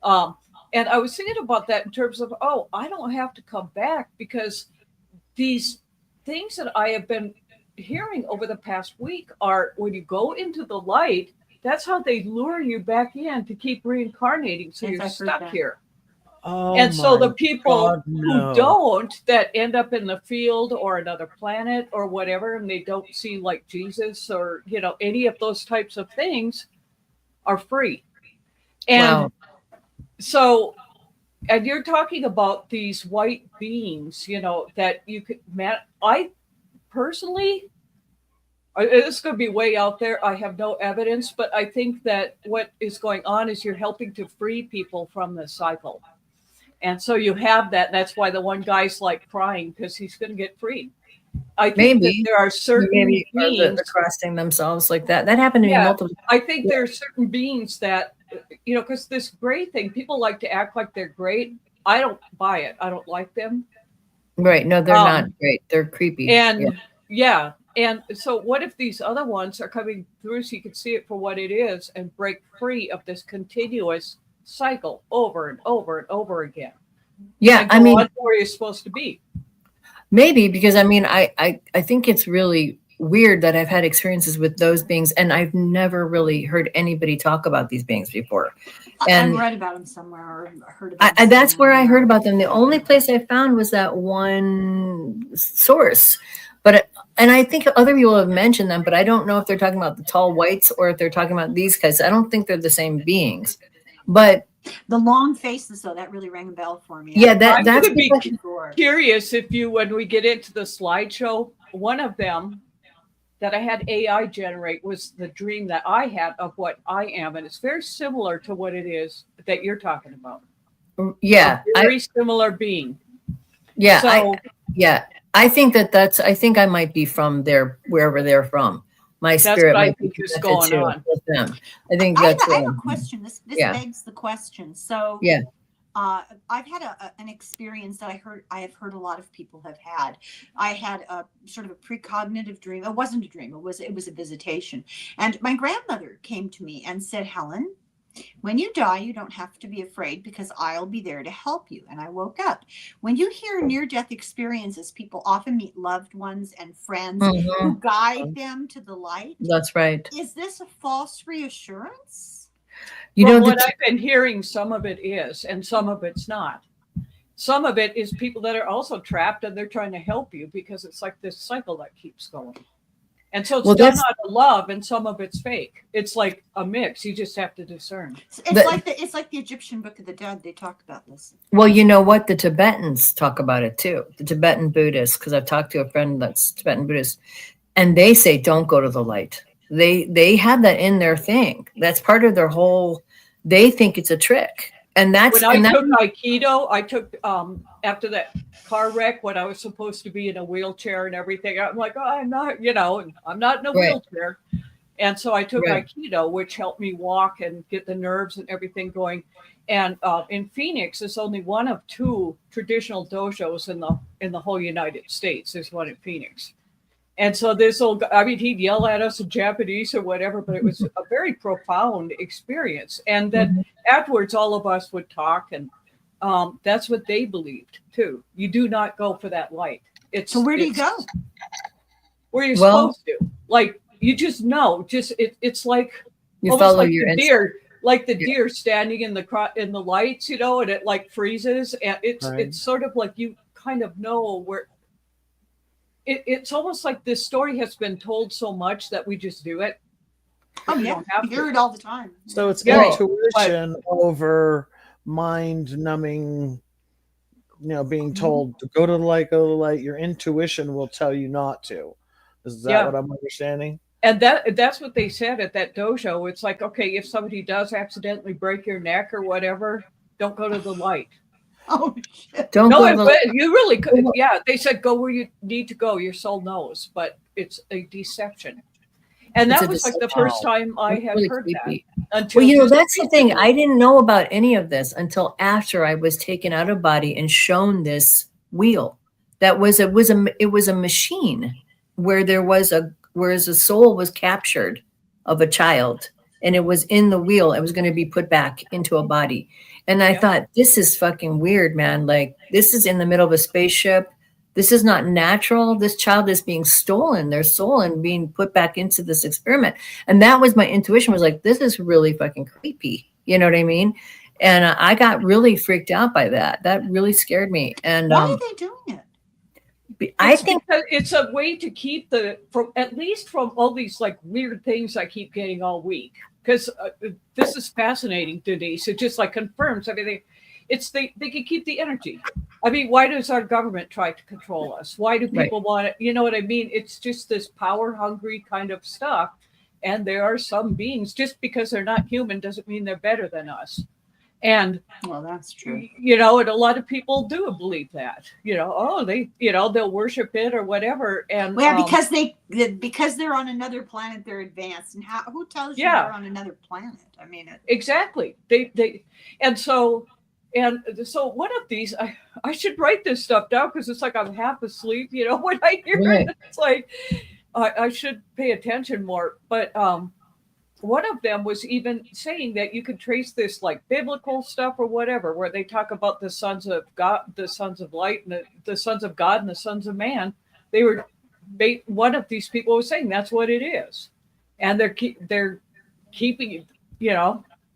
And I was thinking about that in terms of, I don't have to come back, because these things that I have been hearing over the past week are when you go into the light, that's how they lure you back in to keep reincarnating. So you're stuck here. Oh, and so the people God, no. who don't, that end up in the field or another planet or whatever, and they don't see like Jesus or, any of those types of things, are free. And so, and you're talking about these white beings, that you could, I personally, this is going to be way out there. I have no evidence, but I think that what is going on is you're helping to free people from the cycle. And so you have that. That's why the one guy's like crying, because he's going to get free. I think that there are certain beings crossing themselves like that. That happened to me multiple times. I think there are certain beings that, because this gray thing, people like to act like they're great. I don't buy it. I don't like them. Right. No, they're not great. They're creepy. And and so what if these other ones are coming through so you can see it for what it is and break free of this continuous cycle over and over and over again? Yeah, I mean, where you're supposed to be. Maybe, because I think it's really weird that I've had experiences with those beings, and I've never really heard anybody talk about these beings before. And I've read about them somewhere or heard about them. That's where I heard about them. The only place I found was that one source. And I think other people have mentioned them, but I don't know if they're talking about the tall whites or if they're talking about these guys. I don't think they're the same beings. But the long faces, though, that really rang a bell for me. Yeah, that's going to be curious if when we get into the slideshow, one of them that I had AI generate was the dream that I had of what I am. And it's very similar to what it is that you're talking about. Yeah. A very similar being. Yeah. So, I think I think I might be from there, wherever they're from. My spirit might be going on with them. I think I have a question. This begs the question. So I've had an experience that I have heard a lot of people have had. I had a sort of a precognitive dream. It wasn't a dream. It was a visitation. And my grandmother came to me and said, "Helen, when you die, you don't have to be afraid, because I'll be there to help you." And I woke up. When you hear near-death experiences, people often meet loved ones and friends who guide them to the light. That's right. Is this a false reassurance? What I've been hearing, some of it is, and some of it's not. Some of it is people that are also trapped and they're trying to help you, because it's like this cycle that keeps going. And so it's Well, done that's out of love, and some of it's fake. It's like a mix. You just have to discern. It's like the Egyptian Book of the Dead. They talk about this. well, you know what? The Tibetans talk about it too. The Tibetan Buddhists, because I've talked to a friend that's Tibetan Buddhist, and they say don't go to the light. They have that in their thing. That's part of their whole. They think it's a trick, and that's When I and took Aikido, I took after that car wreck when I was supposed to be in a wheelchair and everything. I'm like, oh, I'm not, I'm not in a Right. wheelchair. And so I took Right. Aikido, which helped me walk and get the nerves and everything going. And in Phoenix, there's only one of 2 traditional dojos in the whole United States. There's one in Phoenix. And so this old guy, I mean, he'd yell at us in Japanese or whatever, but it was a very profound experience. And then afterwards, all of us would talk, and that's what they believed too. You do not go for that light. So where do you go? Where you're Well- supposed to. Like, you just know. It's like you almost follow like your the instinct. deer, like the Yeah. deer standing in the lights, and it like freezes, and Right. it's sort of like you kind of know where. It's almost like this story has been told so much that we just do it. Oh We yeah, don't have you hear to. it all the time. So it's Yeah, intuition over mind numbing, being told to go to the light, go to the light. Your intuition will tell you not to. Is that Yeah. what I'm understanding? And that's what they said at that dojo. It's like, okay, if somebody does accidentally break your neck or whatever, don't go to the light. Oh shit. Don't No, go to the you really could. Yeah, they said go where you need to go. Your soul knows, but it's a deception. And It's that a was like the deception. first time I It's had really heard creepy. that. Until Well, just that's the thing. recently. I didn't know about any of this until after I was taken out of body and shown this wheel. That was it was a machine where whereas a soul was captured of a child, and it was in the wheel. It was going to be put back into a body. And I Yeah. thought, this is fucking weird, man. Like, this is in the middle of a spaceship. This is not natural. This child is being stolen, their soul, and being put back into this experiment. And that was my intuition, was like, this is really fucking creepy. You know what I mean? And I got really freaked out by that. That really scared me. And Why are they doing it? I It's think because it's a way to keep at least from all these like weird things I keep getting all week. Because this is fascinating, Denise. It just like confirms everything. They can keep the energy. I mean, why does our government try to control us? Why do people want it? You know what I mean? It's just this power hungry kind of stuff. And there are some beings, just because they're not human doesn't mean they're better than us. And Well, that's true. and a lot of people do believe that. They'll worship it or whatever. And Well, yeah, because they're on another planet, they're advanced. And who tells you Yeah. they're on another planet? I mean, exactly. So one of these, I should write this stuff down, because it's like I'm half asleep. When I hear Right. it, it's like I should pay attention more. But one of them was even saying that you could trace this like biblical stuff or whatever, where they talk about the sons of God, the sons of light, and the sons of God and the sons of man. One of these people was saying that's what it is, and they're keeping,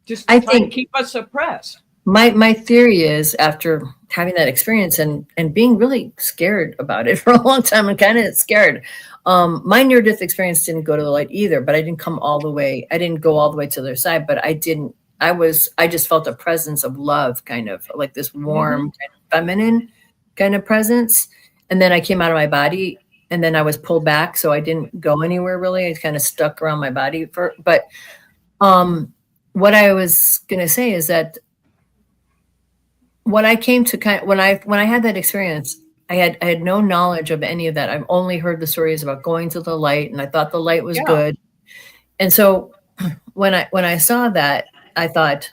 just I trying to think- keep us suppressed. my theory is, after having that experience and being really scared about it for a long time, and kind of scared, my near-death experience didn't go to the light either, but I didn't go all the way to their side, but I just felt a presence of love, kind of like this warm, kind of feminine kind of presence. And then I came out of my body, and then I was pulled back, so I didn't go anywhere really. I kind of stuck around my body but what I was going to say is that when I came to when I had that experience, I had no knowledge of any of that. I've only heard the stories about going to the light, and I thought the light was good. And so when I saw that, I thought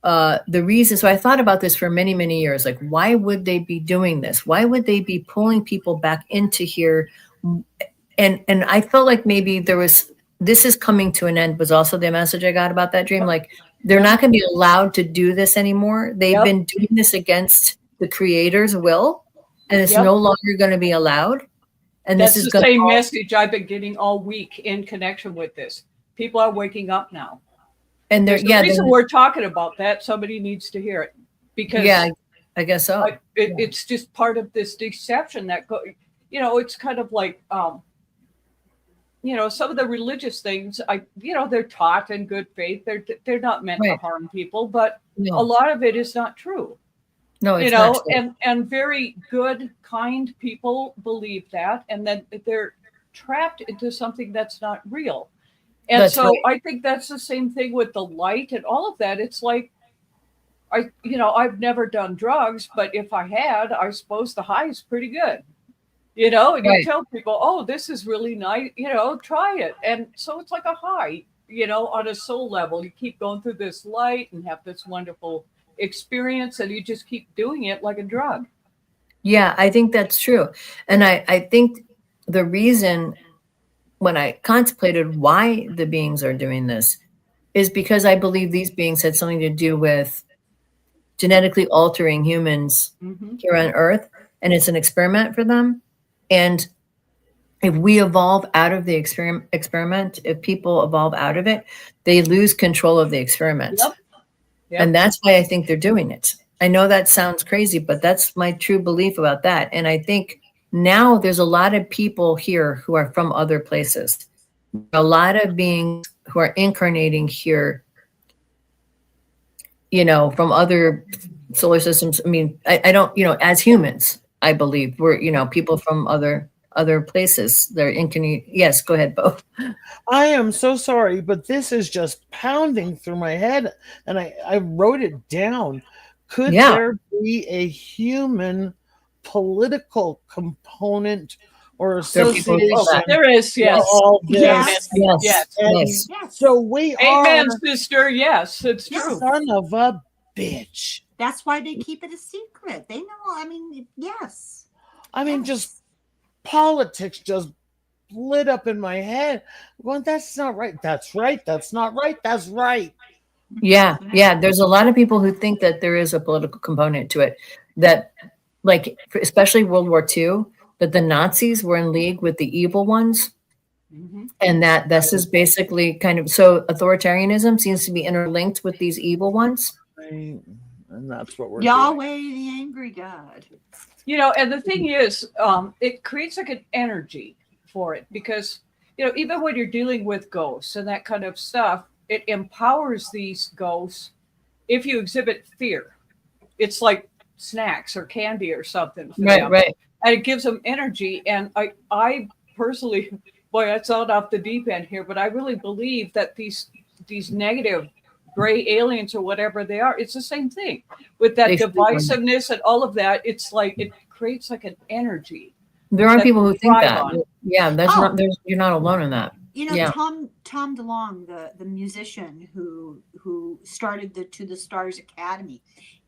the reason. So I thought about this for many, many years. Like, why would they be doing this? Why would they be pulling people back into here? And I felt like maybe this is coming to an end, was also the message I got about that dream. Like, they're not going to be allowed to do this anymore. They've been doing this against the creator's will, and it's no longer going to be allowed. And That's this is the same message I've been getting all week in connection with this. People are waking up now. And there's a reason we're talking about that. Somebody needs to hear it, because I guess so. It's just part of this deception that it's kind of like some of the religious things, they're taught in good faith. They're not meant to Right. harm people, but a No, lot of it is not true. no, it's not true. And very good, kind people believe that, and then they're trapped into something that's not real. And That's so right. I think that's the same thing with the light and all of that. It's like, I've never done drugs, but if I had, I suppose the high is pretty good. And you Right. tell people, oh, this is really nice, try it. And so it's like a high, on a soul level. You keep going through this light and have this wonderful experience, and you just keep doing it like a drug. Yeah, I think that's true. And I think the reason when I contemplated why the beings are doing this is because I believe these beings had something to do with genetically altering humans Mm-hmm. here on Earth, and it's an experiment for them. And if we evolve out of the experiment, if people evolve out of it, they lose control of the experiment. Yep. Yep. And that's why I think they're doing it. I know that sounds crazy, but that's my true belief about that. And I think now there's a lot of people here who are from other places, a lot of beings who are incarnating here, from other solar systems. I mean, I don't, as humans, I believe we're, people from other places. They're incarnating. Yes, go ahead, Bo. I am so sorry, but this is just pounding through my head, and I wrote it down. Could Yeah. there be a human political component or There are people who think association that. There is, to yes. all this? Yes. Yes. And Yes. Yes. so we Amen, are sister. Yes, it's Yes. true. son of a bitch. That's why they keep it a secret. They know. I mean, yes. I mean, Yes. just politics just lit up in my head. Well, that's not right. That's right. That's not right. That's right. Yeah. There's a lot of people who think that there is a political component to it. That, like, especially World War II, that the Nazis were in league with the evil ones, Mhm. and that this is basically kind of so authoritarianism seems to be interlinked with these evil ones. Right. And that's what we're Yahweh, the angry God. And the thing is, it creates like an energy for it because, even when you're dealing with ghosts and that kind of stuff, it empowers these ghosts if you exhibit fear. It's like snacks or candy or something for them. Right. And it gives them energy. And I personally, boy, that's all off the deep end here, but I really believe that these negative gray aliens or whatever they are, it's the same thing with that They should be one. divisiveness and all of that. It's like it creates like an energy. There are that people who they think thrive that. on. Yeah, that's Oh. not. You're not alone in that. Yeah. Tom DeLonge, the musician who started the To the Stars Academy,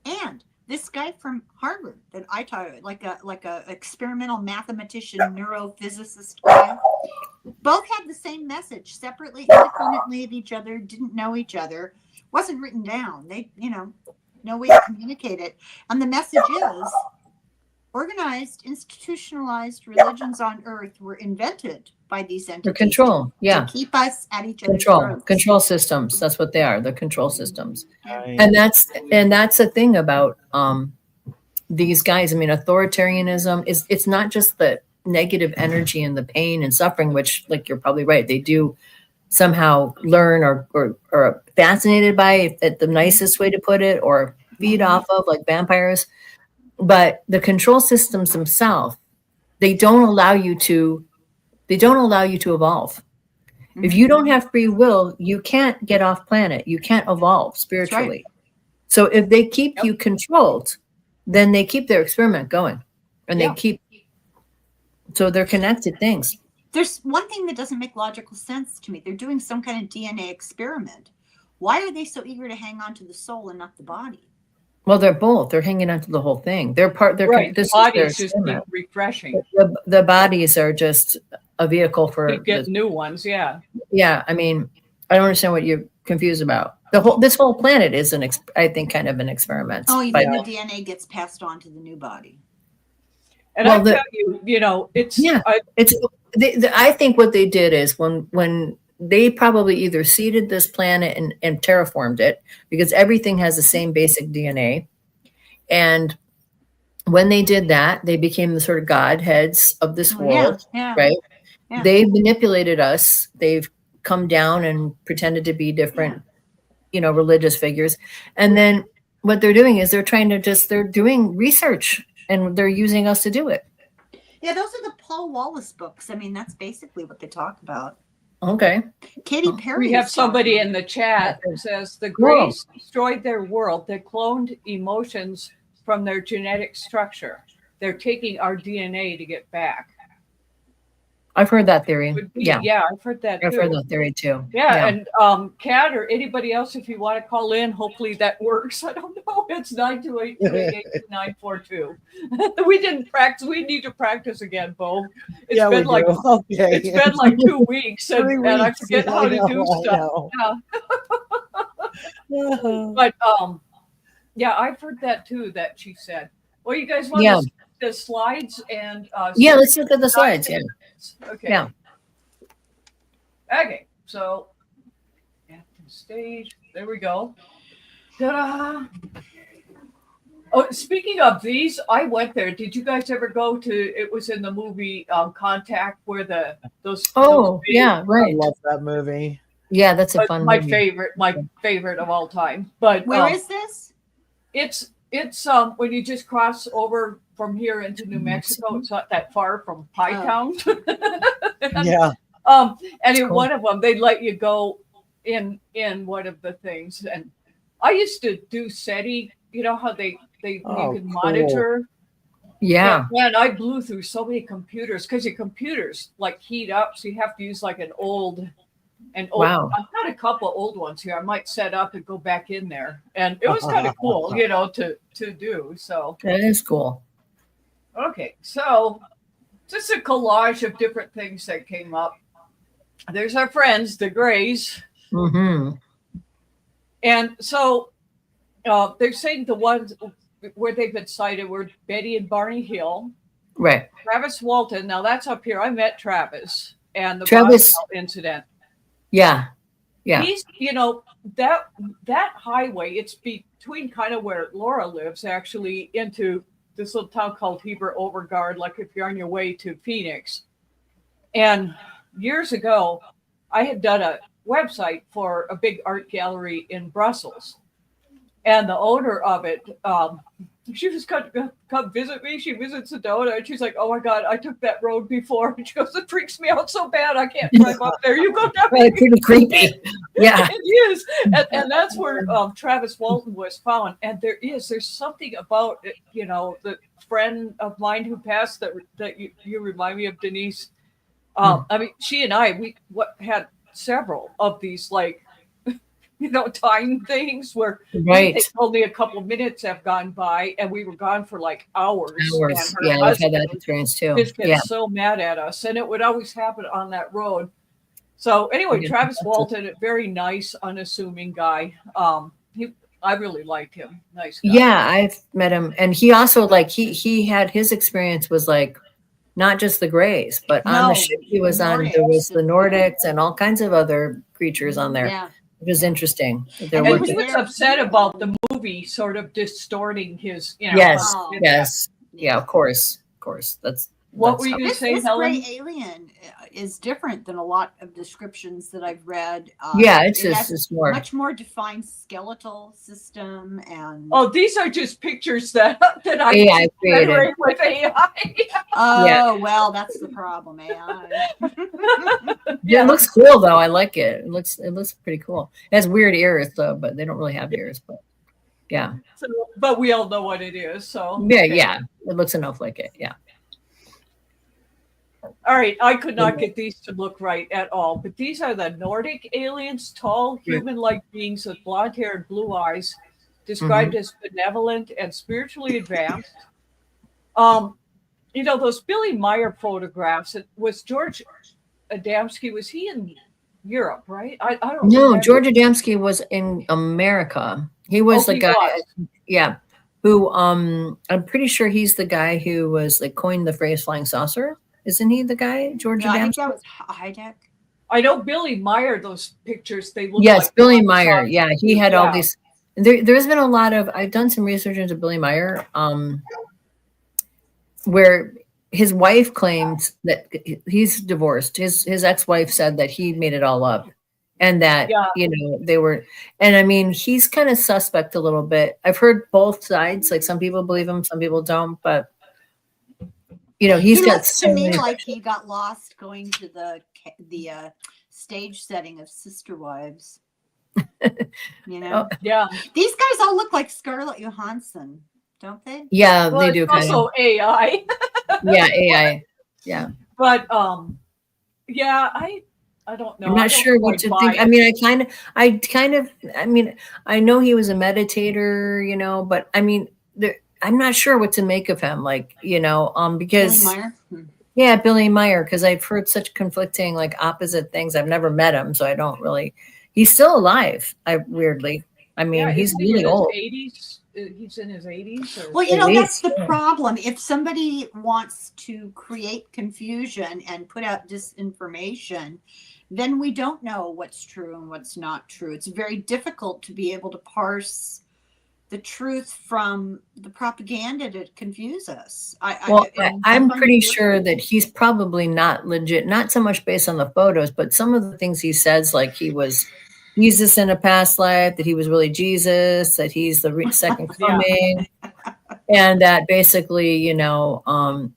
and this guy from Harvard that I taught, like a experimental mathematician, neurophysicist guy, both had the same message, separately, independently of each other, didn't know each other, wasn't written down. They, no way to communicate it. And the message is, organized, institutionalized religions on Earth were invented by these entities. For control. Yeah. To keep us at each other's Control. throats. Control systems. That's what they are. The control systems. doing. And that's the thing about these guys. I mean, authoritarianism it's not just the negative energy and the pain and suffering, which, like, you're probably right, they do somehow learn or are fascinated by, at the nicest way to put it, or feed off of, like vampires. But the control systems themselves, they don't allow you to evolve. If you don't have free will, you can't get off planet. You can't evolve spiritually. So if they keep you controlled, then they keep their experiment going, and Yeah. so they're connected things. There's one thing that doesn't make logical sense to me. They're doing some kind of DNA experiment. Why are they so eager to hang on to the soul and not the body? Well, they're both. They're hanging on to the whole thing. They're part. They're Right. this The is their bodies just keep experiment. refreshing. The bodies are just a vehicle for. You get new ones, yeah. Yeah, I mean, I don't understand what you're confused about. This whole planet is I think, kind of an experiment. Oh, you But- mean the DNA gets passed on to the new body? And Well, I tell you, it's Yeah. It's. I think what they did is when they probably either seeded this planet and terraformed it, because everything has the same basic DNA, and when they did that, they became the sort of godheads of this world, Yeah. right? Yeah. They manipulated us. They've come down and pretended to be different, religious figures. And then what they're doing is they're doing research and they're using us to do it. Yeah, those are the Paul Wallace books. I mean, that's basically what they talk about. Okay. Katy Perry. We have somebody in the chat that says the Greys destroyed their world. They cloned emotions from their genetic structure. They're taking our DNA to get back. I've heard that theory. Yeah, I've heard that too. I've heard that theory too. Yeah, and Kat or anybody else, if you want to call in, hopefully that works. I don't know. It's 928-288-2942. We didn't practice. We need to practice again, Bo. It's been like it's been like 2 weeks, and I forget how to do stuff. Yeah. But yeah, I've heard that too. That she said. Well, you guys want to see the slides and let's look at the slides. Yeah. Okay. Yeah. Okay. So at the stage, there we go. Ta-da! Oh, speaking of these, I went there. Did you guys ever go to? It was in the movie Contact, where those. Yeah, right. I love that movie. Yeah, that's a fun. My movie. favorite of all time. But where is this? It's when you just cross over from here into New Mexico. It's not that far from Pie Town. Yeah. And in one of them, they let you go in one of the things. And I used to do SETI. You know how you can monitor. Yeah. Man, I blew through so many computers because your computers like heat up, so you have to use like an old. Wow. I've got a couple of old ones here. I might set up and go back in there, and it was kind of cool, to do. So that is cool. Okay, so just a collage of different things that came up. There's our friends, the Greys, and so they're saying the ones where they've been cited were Betty and Barney Hill, right? Travis Walton. Now that's up here. I met Travis and the Travis Roswell incident. Yeah. He's, that highway, it's between kind of where Laura lives, actually, into this little town called Heber Overgaard, like if you're on your way to Phoenix. And years ago, I had done a website for a big art gallery in Brussels. And the owner of it, she was going to come visit me. She visits Sedona, and she's like, "Oh my God, I took that road before." And she goes, "It freaks me out so bad. I can't drive up there. You go down." Right, pretty creepy. Yeah, it is, and that's where Travis Walton was found. And there's something about it, the friend of mine who passed that you remind me of, Denise. I mean, she and I had several of these time things where only a couple of minutes have gone by, and we were gone for like hours. Yeah, I've had that experience too. Just get so mad at us, and it would always happen on that road. So anyway, Travis Walton, a very nice, unassuming guy. I really liked him. Nice guy. Yeah, I've met him, and he also he had his experience was not just the Greys, but on the ship he was on, there was the Nordics and all kinds of other creatures on there. Yeah. It was interesting. And he was upset about the movie sort of distorting his, Yes. Yeah, of course. That's what were you going to say, Helen? This gray alien is different than a lot of descriptions that I've read. It's more much more defined skeletal system, and these are just pictures that I AI created with AI. Well, that's the problem, AI. It looks cool though. I like it. It looks pretty cool. It has weird ears though, but they don't really have ears. But yeah. So, but we all know what it is. So yeah, it looks enough like it. Yeah. All right, I could not get these to look right at all, but these are the Nordic aliens, tall, human-like beings with blonde hair and blue eyes, described as benevolent and spiritually advanced. Those Billy Meyer photographs, it was George Adamski, was he in Europe, right? I don't know. No, George Adamski was in America. He was the guy, who I'm pretty sure he's the guy who was coined the phrase flying saucer. Isn't he the guy, George Adamski? I think that was Heideck. I know Billy Meyer, those pictures, they look like Billy Meyer. Yeah, he had all these. There's been a lot of, I've done some research into Billy Meyer, where his wife claims that he's divorced. His ex-wife said that he made it all up, and that Yeah. they were. And I mean, he's kind of suspect a little bit. I've heard both sides. Like some people believe him, some people don't. But he's He got looks to so me many. like he got lost going to the stage setting of Sister Wives. Oh, Yeah. These guys all look like Scarlett Johansson, don't they? yeah, Well, they it's do kind also of. AI. Yeah, AI. Yeah. But yeah, I don't know. I'm I not don't sure what quite to buy think. I it. mean, I mean, I know he was a meditator, but I mean, I'm not sure what to make of him. Like, Billy because Meyer. yeah, Billy Meyer, because I've heard such conflicting, like opposite things. I've never met him, so I don't really. He's still alive. Weirdly, I mean, Yeah, he's isn't he really in his old. 80s? He's in his 80s. Or... Well, At that's least, the yeah. problem. If somebody wants to create confusion and put out disinformation, then we don't know what's true and what's not true. It's very difficult to be able to parse the truth from the propaganda to confuse us. I'm pretty sure that he's probably not legit, not so much based on the photos, but some of the things he says, like he was Jesus in a past life, that he was really Jesus, that he's the second coming, and that basically, some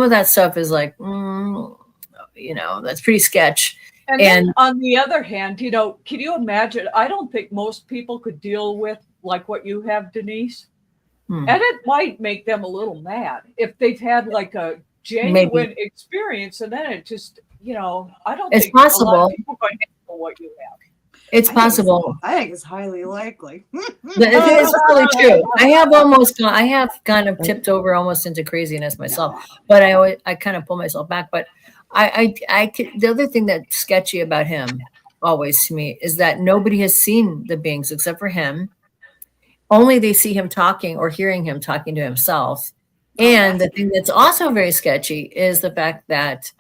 of that stuff is like, that's pretty sketch. And then on the other hand, can you imagine? I don't think most people could deal with like what you have, Denise. And it might make them a little mad if they've had like a genuine experience, and then it just, I don't think a lot of people can handle what you have. It's possible. I think it's highly likely. It's really true. I have kind of tipped over almost into craziness myself, but I kind of pull myself back. But the other thing that's sketchy about him always to me is that nobody has seen the beings except for him. Only they see him talking or hearing him talking to himself. And the thing that's also very sketchy is the fact that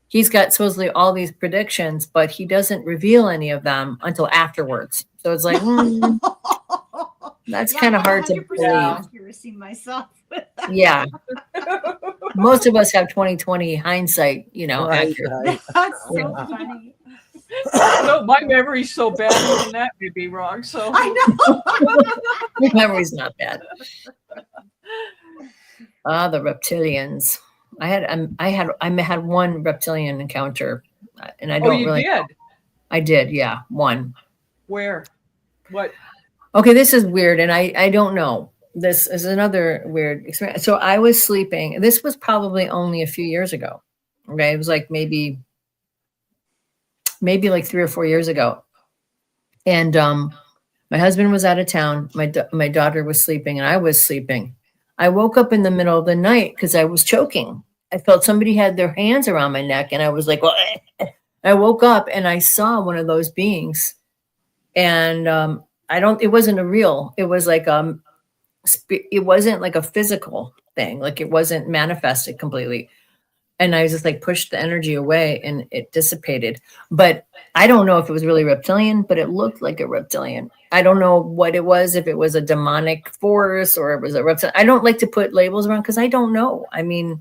he's got supposedly all these predictions, but he doesn't reveal any of them until afterwards. So it's like, that's kind of hard to believe. Accuracy myself. Yeah. Most of us have 20/20 hindsight, accurate. That's so funny. No, my memory's so bad, even that may be wrong. So I know. Your memory's not bad. The reptilians. I had one reptilian encounter, and I don't really. Did? I did, yeah, one. Where? What? Okay, this is weird, and I don't know. This is another weird experience. So I was sleeping. This was probably only a few years ago. Okay, it was like maybe like 3 or 4 years ago, and my husband was out of town. My daughter was sleeping, and I was sleeping. I woke up in the middle of the night because I was choking. I felt somebody had their hands around my neck, and I was like, well, I woke up and I saw one of those beings, and it wasn't a real. It was like it wasn't like a physical thing. Like it wasn't manifested completely. And I just like pushed the energy away and it dissipated. But I don't know if it was really reptilian, but it looked like a reptilian. I don't know what it was, if it was a demonic force or it was a reptilian. I don't like to put labels around because I don't know. I mean,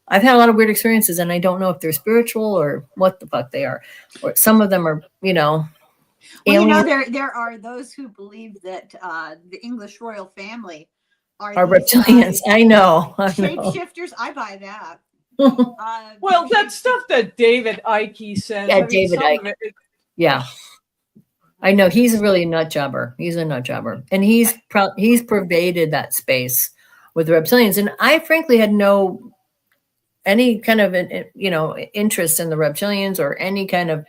I've had a lot of weird experiences and I don't know if they're spiritual or what the fuck they are. Or some of them are, Well, alien. there are those who believe that the English royal family are reptilians. I know. Shapeshifters. I buy that. Well, that stuff that David Icke says. Yeah, David Icke. Yeah. I know he's a really nut jobber. He's a nut jobber. And he's pervaded that space with reptilians. And I frankly had any kind of, interest in the reptilians or any kind of,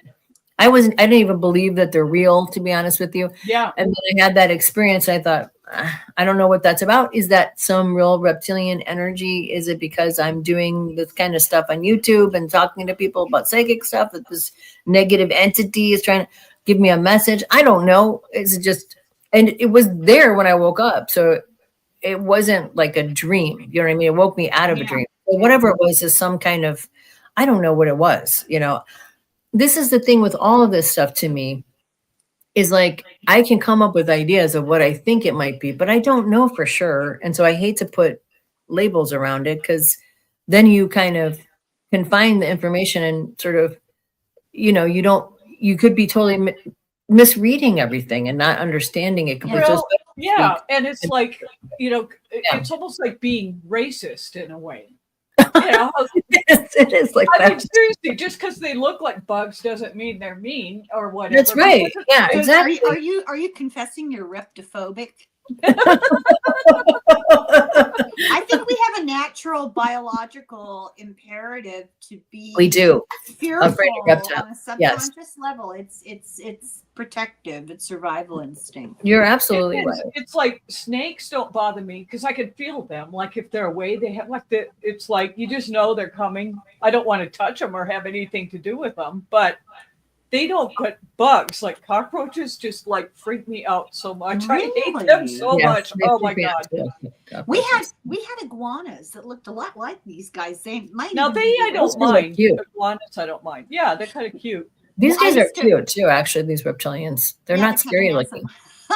I didn't even believe that they're real, to be honest with you. Yeah. And then I had that experience. I thought, I don't know what that's about. Is that some real reptilian energy? Is it because I'm doing this kind of stuff on YouTube and talking to people about psychic stuff that this negative entity is trying to give me a message? I don't know. It's just, and it was there when I woke up. So it wasn't like a dream. You know what I mean? It woke me out of a dream. But whatever it was is some kind of, I don't know what it was, This is the thing with all of this stuff to me is like, I can come up with ideas of what I think it might be, but I don't know for sure. And so I hate to put labels around it because then you kind of can find the information and sort of, you could be totally misreading everything and not understanding it completely. Well, yeah, and it's like, Yeah. it's almost like being racist in a way. You know, It is like I mean, that. seriously, just because they look like bugs doesn't mean they're mean or whatever. That's right. Yeah, So exactly. Are you confessing you're reptophobic? I think we have a natural biological imperative to be We do. fearful Afraid of reptiles. on a subconscious level. It's protective. It's survival instinct. You're absolutely It is. right. It's like snakes don't bother me because I can feel them. Like if they're away, they have like it's like you just know they're coming. I don't want to touch them or have anything to do with them, but they don't. But bugs like cockroaches just like freak me out so much. I hate them so Yes, much. they Oh my freak me out god. too. We had iguanas that looked a lot like these guys. They might Now even they be I Those don't guys are mind. cute. Iguanas I don't mind. Yeah, they're kind of cute. These Well, I guys are used to- cute too, actually, these reptilians. They're Yeah, not they're kinda scary handsome. looking.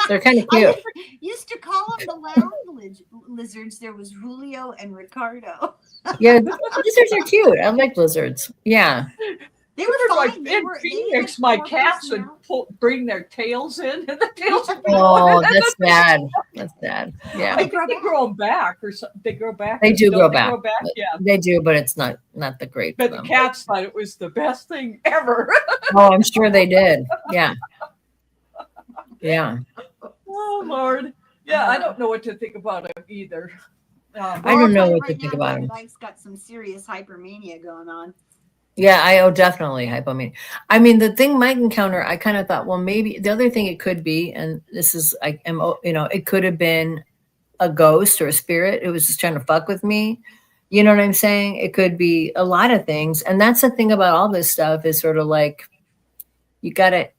They're kind of I cute. used to call them the lounge lizards. There was Julio and Ricardo. Yeah, lizards are cute. I like lizards. Yeah. They were Like fine. in Phoenix, my cats would bring their tails in, and the tails would be Oh, that's sad. That's sad. Yeah. I think they grow them back, or something. They grow back. They do Don't grow they back. Grow back? Yeah. They do, but it's not the great for But the them. cats thought it was the best thing ever. Oh, I'm sure they did. Yeah. Yeah. Oh Lord. Yeah, I don't know what to think about it either. I don't know what to think about him. him. Mike's got some serious hypermania going on. Yeah, I definitely hypomania. I mean, the thing Mike encounter, I kind of thought, well, maybe the other thing it could be, and this is, it could have been a ghost or a spirit. It was just trying to fuck with me. You know what I'm saying? It could be a lot of things. And that's the thing about all this stuff is sort of like, you got to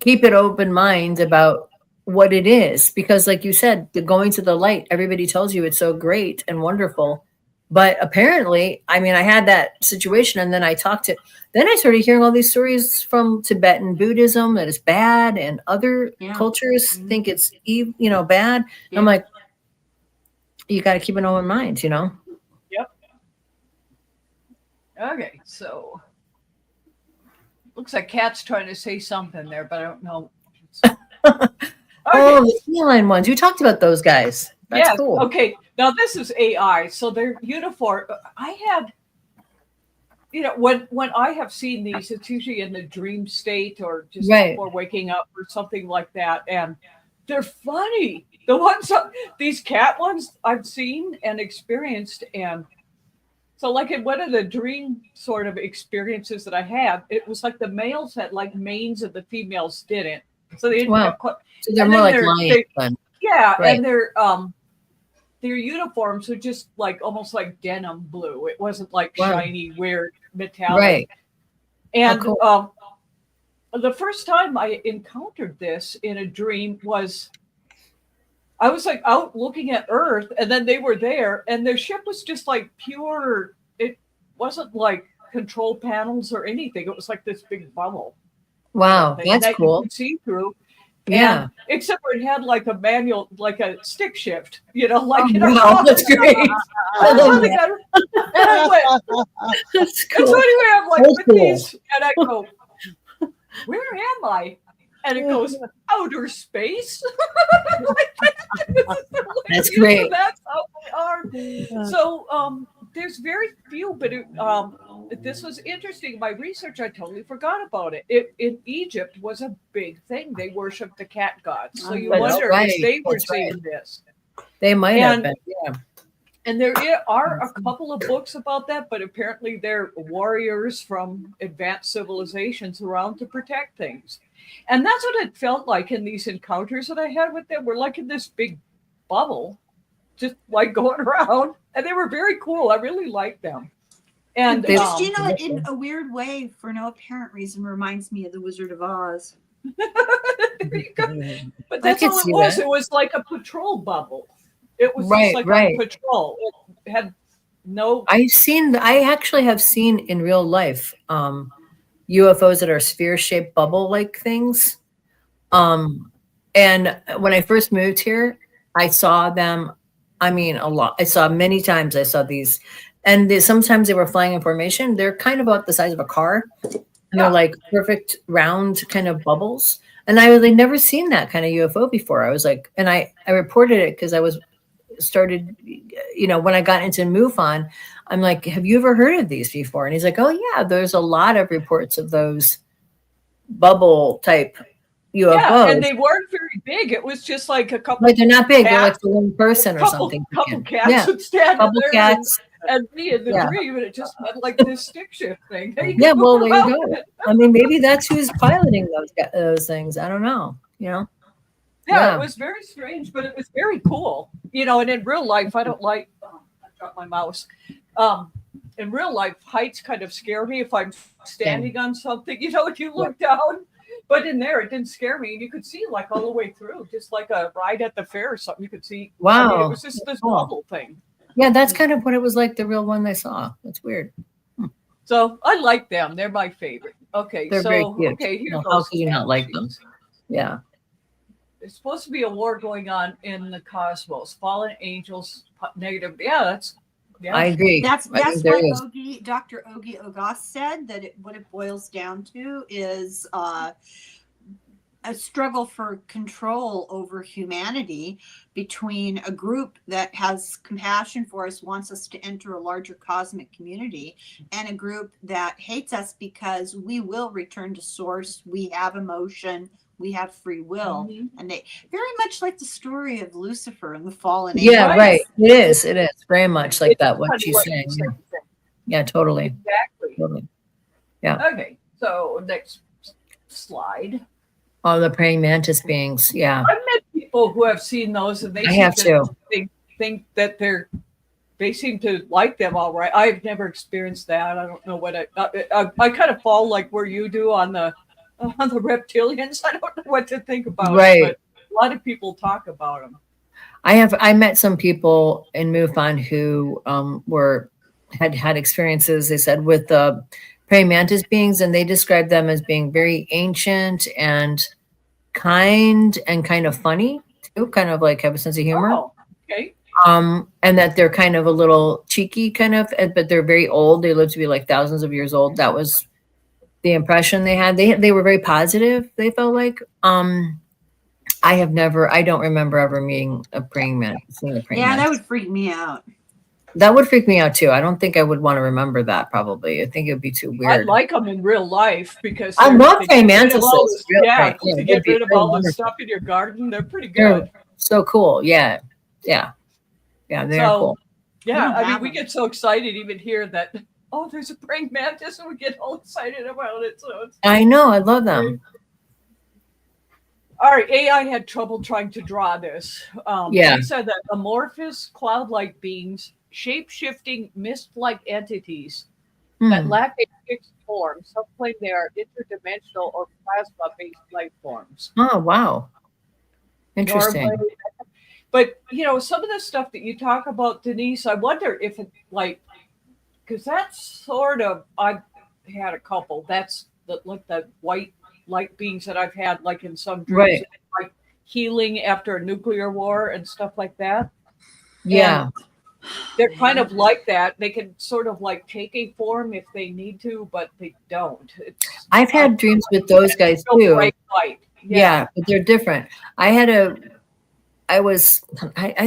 keep it open mind about what it is. Because like you said, the going to the light, everybody tells you it's so great and wonderful. But apparently, I mean, I had that situation and then I started hearing all these stories from Tibetan Buddhism that it's bad and other cultures think it's, bad. Yeah. I'm like, you got to keep an open mind, Yep. Okay, so looks like Kat's trying to say something there, but I don't know. Oh, the feline ones. You talked about those guys. That's cool. Okay. Now this is AI, so they're uniform. I have, when I have seen these, it's usually in the dream state or just before waking up or something like that, and they're funny. The ones, these cat ones I've seen and experienced, and so like in one of the dream sort of experiences that I had, it was like the males had like manes and the females didn't. So they didn't have so they're more like lions then. Yeah, Right. and their uniforms are just like almost like denim blue. It wasn't like shiny, weird metallic. Right. And cool. The first time I encountered this in a dream was I was like out looking at Earth, and then they were there, and their ship was just like pure. It wasn't like control panels or anything. It was like this big bubble. Wow, that's that cool. you could see through. Yeah. And, except for it had like a manual, like a stick shift, like wow, that's great. And I went, That's and so cool. anyway, I'm like That's with cool. these, and I go, where am I? And it goes, outer space. That's great. That's how we are. So there's very few, but this was interesting. My research, I totally forgot about it. In Egypt was a big thing. They worshipped the cat gods. So you That's wonder right. if they were That's seeing right. this. They might have been. Yeah. And there are a couple of books about that, but apparently they're warriors from advanced civilizations around to protect things. And that's what it felt like in these encounters that I had with them. We're like in this big bubble, just like going around. And they were very cool. I really liked them. And It in a weird way, for no apparent reason, reminds me of the Wizard of Oz. there you go. But that's all it see was. that. It was like a patrol bubble. It was Right, just like right. a patrol. It had no. I actually have seen in real life UFOs that are sphere-shaped bubble-like things. And when I first moved here, I saw them. I mean, a lot. I saw many times. I saw these, And sometimes they were flying in formation. They're kind of about the size of a car, and they're like perfect round kind of bubbles. And I had never seen that kind of UFO before. I was like, and I reported it because I started, when I got into MUFON, I'm like, have you ever heard of these before? And he's like, oh yeah, there's a lot of reports of those bubble type UFOs. Yeah, and they weren't very big. It was just like a couple. Like they're not big. They're like for one person or something. Couple cats would stand couple there cats. and be in the dream, and it just went like this stick shift thing. Yeah, well, there you go. I mean, maybe that's who's piloting those things. I don't know. Yeah, it was very strange, but it was very cool. And in real life, I don't like. I dropped my mouse. In real life, heights kind of scare me if I'm standing on something. If you look down. But in there, it didn't scare me, and you could see like all the way through, just like a ride at the fair or something. You could see. Wow, I mean, it was just this bubble thing. Yeah, that's kind of what it was like. The real one I saw. That's weird. So I like them. They're my favorite. Okay, they're very cute. Okay, how could you not like them? Yeah. There's supposed to be a war going on in the cosmos. Fallen angels, negative. Yeah, that's. Yeah. I agree. That's what Dr. Ogie Ogas said, that what it boils down to is a struggle for control over humanity between a group that has compassion for us, wants us to enter a larger cosmic community, and a group that hates us because we will return to source. We have emotion. We have free will, and they very much like the story of Lucifer and the fallen angels. Yeah, right. It is very much like that. What she's saying. Yeah, totally. Exactly. Totally. Yeah. Okay. So next slide. Oh, the praying mantis beings. Yeah. I've met people who have seen those, and they think that they seem to like them all right. I've never experienced that. I don't know what I kind of fall like where you do on the reptilians. I don't know what to think about it, but a lot of people talk about them. I met some people in MUFON who had experiences, they said, with the praying mantis beings, and they described them as being very ancient and kind of funny too, kind of like have a sense of humor. Oh, okay. And that they're kind of a little cheeky but they're very old. They live to be like thousands of years old. That was the impression they had. They were very positive, they felt like. I don't remember ever meeting a praying mantis. That would freak me out. That would freak me out too. I don't think I would want to remember that, probably. I think it would be too weird. I like them in real life because I love praying mantises. To get rid of all the stuff in your garden, they're pretty good. They're so cool. Yeah, they're cool. Yeah, I mean, we get so excited even here that there's a praying mantis, and we get all excited about it. So I know, I love them. All right, AI had trouble trying to draw this. They said that amorphous cloud-like beings, shape-shifting mist-like entities that lack a fixed form. Some claim they are interdimensional or plasma-based life forms. Oh, wow. Interesting. Normally, but, some of the stuff that you talk about, Denise, I wonder if it, because that's sort of, I've had a couple. That's the white light beings that I've had, like in some dreams, like healing after a nuclear war and stuff like that. Yeah. And they're kind of like that. They can sort of take a form if they need to, but they don't. I've had dreams with those guys too. Bright light. Yeah, but they're different. I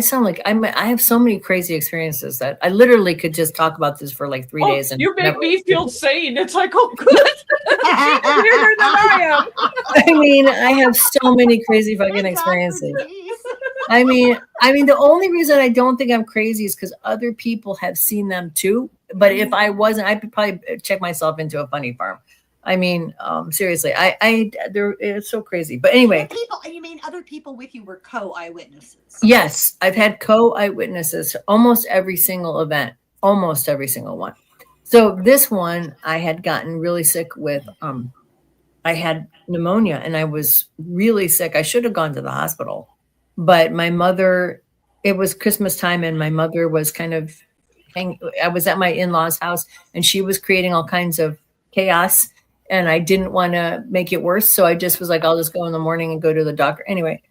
sound like I have so many crazy experiences that I literally could just talk about this for 3 days. And you make me feel sane. It's like, oh, good. She's weirder than I am. I mean, I have so many crazy fucking experiences. I mean, the only reason I don't think I'm crazy is because other people have seen them too. But if I wasn't, I'd probably check myself into a funny farm. I mean, seriously, it's so crazy. But anyway, other people with you were co-eyewitnesses. Yes, I've had co-eyewitnesses almost every single event, almost every single one. So this one, I had gotten really sick with. I had pneumonia, and I was really sick. I should have gone to the hospital, but my mother. It was Christmas time, and my mother was kind of. I was at my in-laws' house, and she was creating all kinds of chaos. And I didn't want to make it worse. So I just was like, I'll just go in the morning and go to the doctor. Anyway,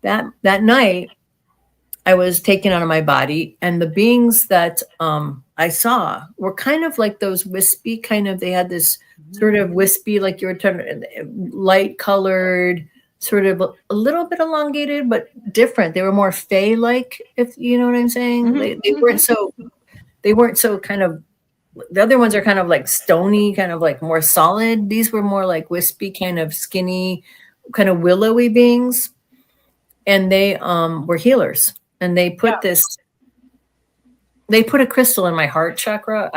that night I was taken out of my body, and the beings that I saw were kind of like those wispy kind of. They had this sort of wispy, like you were talking, light colored, sort of a little bit elongated, but different. They were more fey-like, if you know what I'm saying. Mhm, They weren't so. They weren't so kind of. The other ones are kind of like stony, kind of like more solid. These were more like wispy, kind of skinny, kind of willowy beings, and they were healers. And they put they put a crystal in my heart chakra.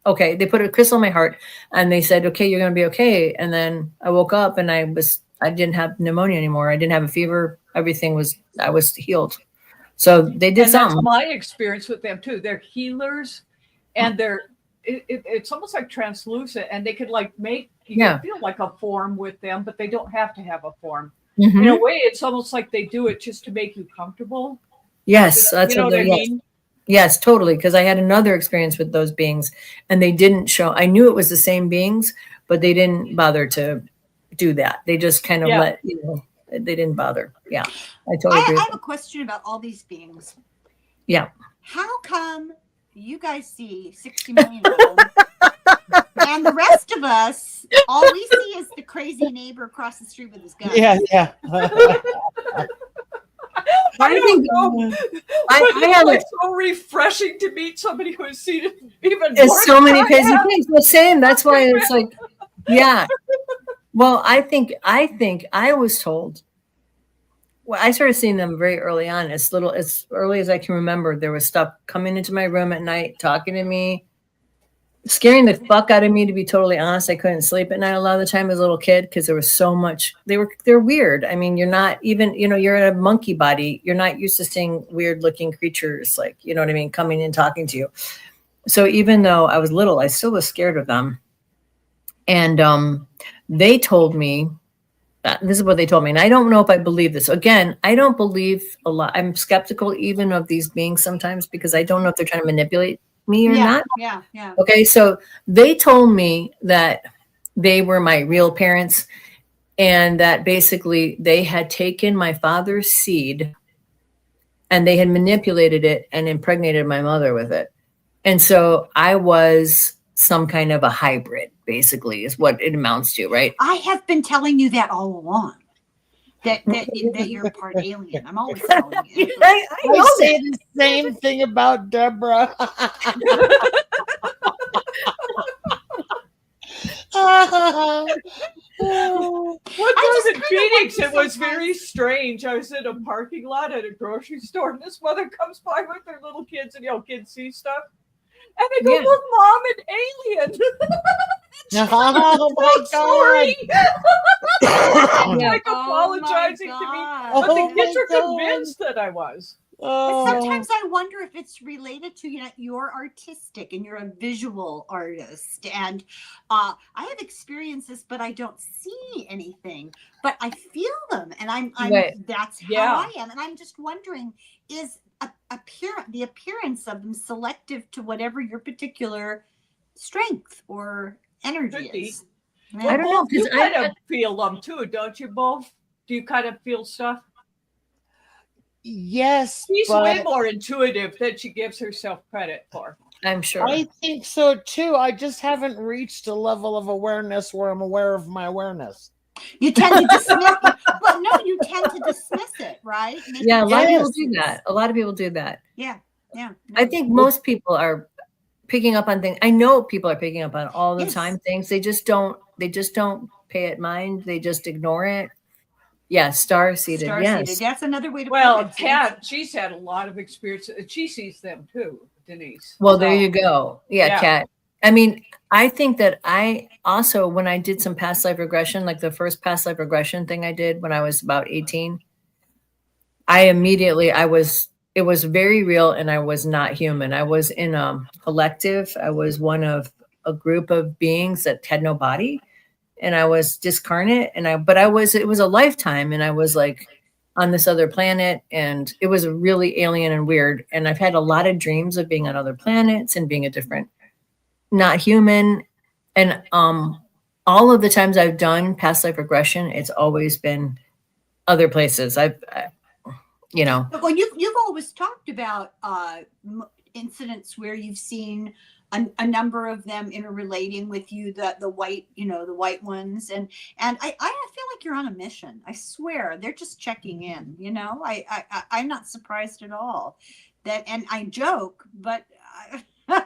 Okay, they put a crystal in my heart, and they said, okay, you're going to be okay. And then I woke up, and I didn't have pneumonia anymore. I didn't have a fever. I was healed. So they did And something. that's my experience with them too. They're healers, and it's almost like translucent, and they could like make you can feel like a form with them, but they don't have to have a form. Mhm. In a way, it's almost like they do it just to make you comfortable. Yes, that's You know what I mean? Yes, totally. Because I had another experience with those beings, and they didn't show. I knew it was the same beings, but they didn't bother to do that. They just kind of let they didn't bother. Yeah, I totally agree. I have a question about all these beings. Yeah. How come you guys see 60 million of them, and the rest of us, all we see is the crazy neighbor across the street with his gun? Yeah, yeah. I don't know. I have it's so refreshing to meet somebody who has seen it even more. It's so many than I crazy have. things. The same. That's why it's like, yeah. Well, I think I was told. Well, I started seeing them very early on. As early as I can remember, there was stuff coming into my room at night, talking to me, scaring the fuck out of me. To be totally honest, I couldn't sleep at night a lot of the time as a little kid because there was so much. They're weird. I mean, you're not even, you're in a monkey body. You're not used to seeing weird looking creatures, like, you know what I mean, coming and talking to you. So even though I was little, I still was scared of them. And they told me. This is what they told me. And I don't know if I believe this. Again, I don't believe a lot. I'm skeptical even of these beings sometimes because I don't know if they're trying to manipulate me or not. Yeah. Okay. So they told me that they were my real parents and that basically they had taken my father's seed and they had manipulated it and impregnated my mother with it. And so I was some kind of a hybrid, basically, is what it amounts to, right? I have been telling you that all along. That you're part alien. I'm always telling you. I know I say that. the same thing about Deborah. One time in Phoenix, it was sometimes. very strange. I was in a parking lot at a grocery store, and this mother comes by with her little kids, and kids see stuff. And they go, Yeah. look, Mom, an alien. Oh my Sorry. Yeah. Like apologizing to me. Oh But the my kids are God. convinced that I was. But Oh. sometimes I wonder if it's related to you're artistic and you're a visual artist, and I have experienced but I don't see anything, but I feel them, and I'm Right. that's how Yeah. I am, and I'm just wondering, is the appearance of them selective to whatever your particular strength or energy Could be. is? I don't know, Both, you 'cause kind of feel them too, don't you both? Do you kind of feel stuff? Yes, She's way but more intuitive than she gives herself credit for. I'm sure. I think so too. I just haven't reached a level of awareness where I'm aware of my awareness. You tend to dismiss it. Well, no, you tend to dismiss it, right? Make Yeah, a it lot of people Yes. do that. A lot of people do that. Yeah. I think most people are picking up on things. I know people are picking up on all the Yes. time things. They just don't pay it mind. They just ignore it. Yeah, star-seeded. Star-seeded. Yes. That's another way to Well, put it. Kat, she's had a lot of experience. She sees them too, Denise. Well, there you go. Yeah, Yeah. Kat. I mean, I think that I also, when I did some past life regression, like the first past life regression thing I did when I was about 18, it was very real and I was not human. I was in a collective. I was one of a group of beings that had no body and I was discarnate it was a lifetime and I was like on this other planet and it was really alien and weird. And I've had a lot of dreams of being on other planets and being a different, not human. And all of the times I've done past life regression, it's always been other places. you know. Well, you've always talked about incidents where you've seen a number of them interrelating with you, the white, the white ones, and I feel like you're on a mission. I swear, they're just checking in. I'm not surprised at all. That, and I joke, but but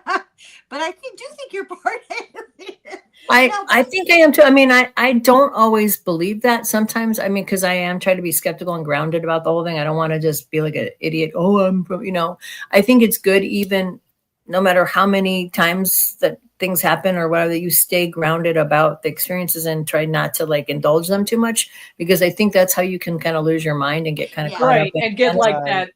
I do think you're part of it. I think I am too. I mean, I don't always believe that sometimes. I mean, because I am trying to be skeptical and grounded about the whole thing. I don't want to just be like an idiot. Oh, I think it's good, even no matter how many times that things happen or whatever, that you stay grounded about the experiences and try not to like indulge them too much, because I think that's how you can kind of lose your mind and get kind of caught right up in and get like that.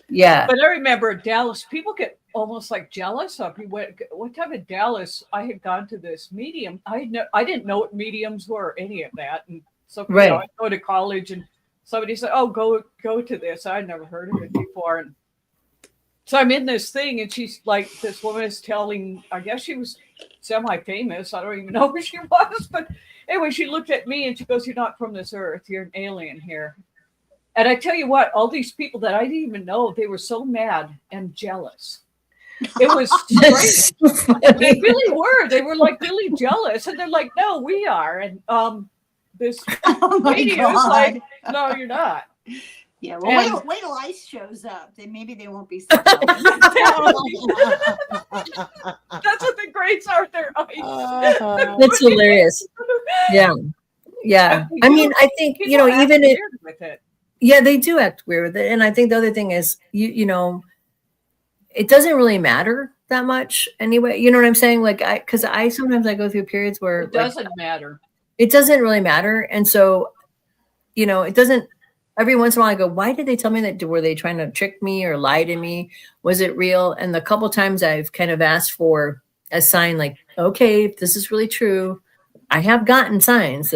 Yeah. But I remember Dallas, people get almost like jealous of you. One time in Dallas, I had gone to this medium. I didn't know what mediums were or any of that. And so I go to college and somebody said, oh, go to this. I'd never heard of it before. And so I'm in this thing and she's like, this woman is telling, I guess she was semi-famous. I don't even know who she was. But anyway, she looked at me and she goes, you're not from this earth. You're an alien here. And I tell you what, all these people that I didn't even know, they were so mad and jealous. It was strange. They really were. They were like really jealous. And they're like, no, we are. And this lady was like, no, you're not. Yeah, well, wait till ICE shows up. Maybe they won't be so jealous. That's what the greats are. They're ICE. That's hilarious. Yeah. I mean, I think, People even weird with it. Yeah, they do act weird with it. And I think the other thing is, it doesn't really matter that much anyway. You know what I'm saying? Like, because I sometimes I go through periods where it doesn't matter. It doesn't really matter. And so, it doesn't, every once in a while I go, why did they tell me that? Were they trying to trick me or lie to me? Was it real? And the couple times I've kind of asked for a sign like, okay, if this is really true, I have gotten signs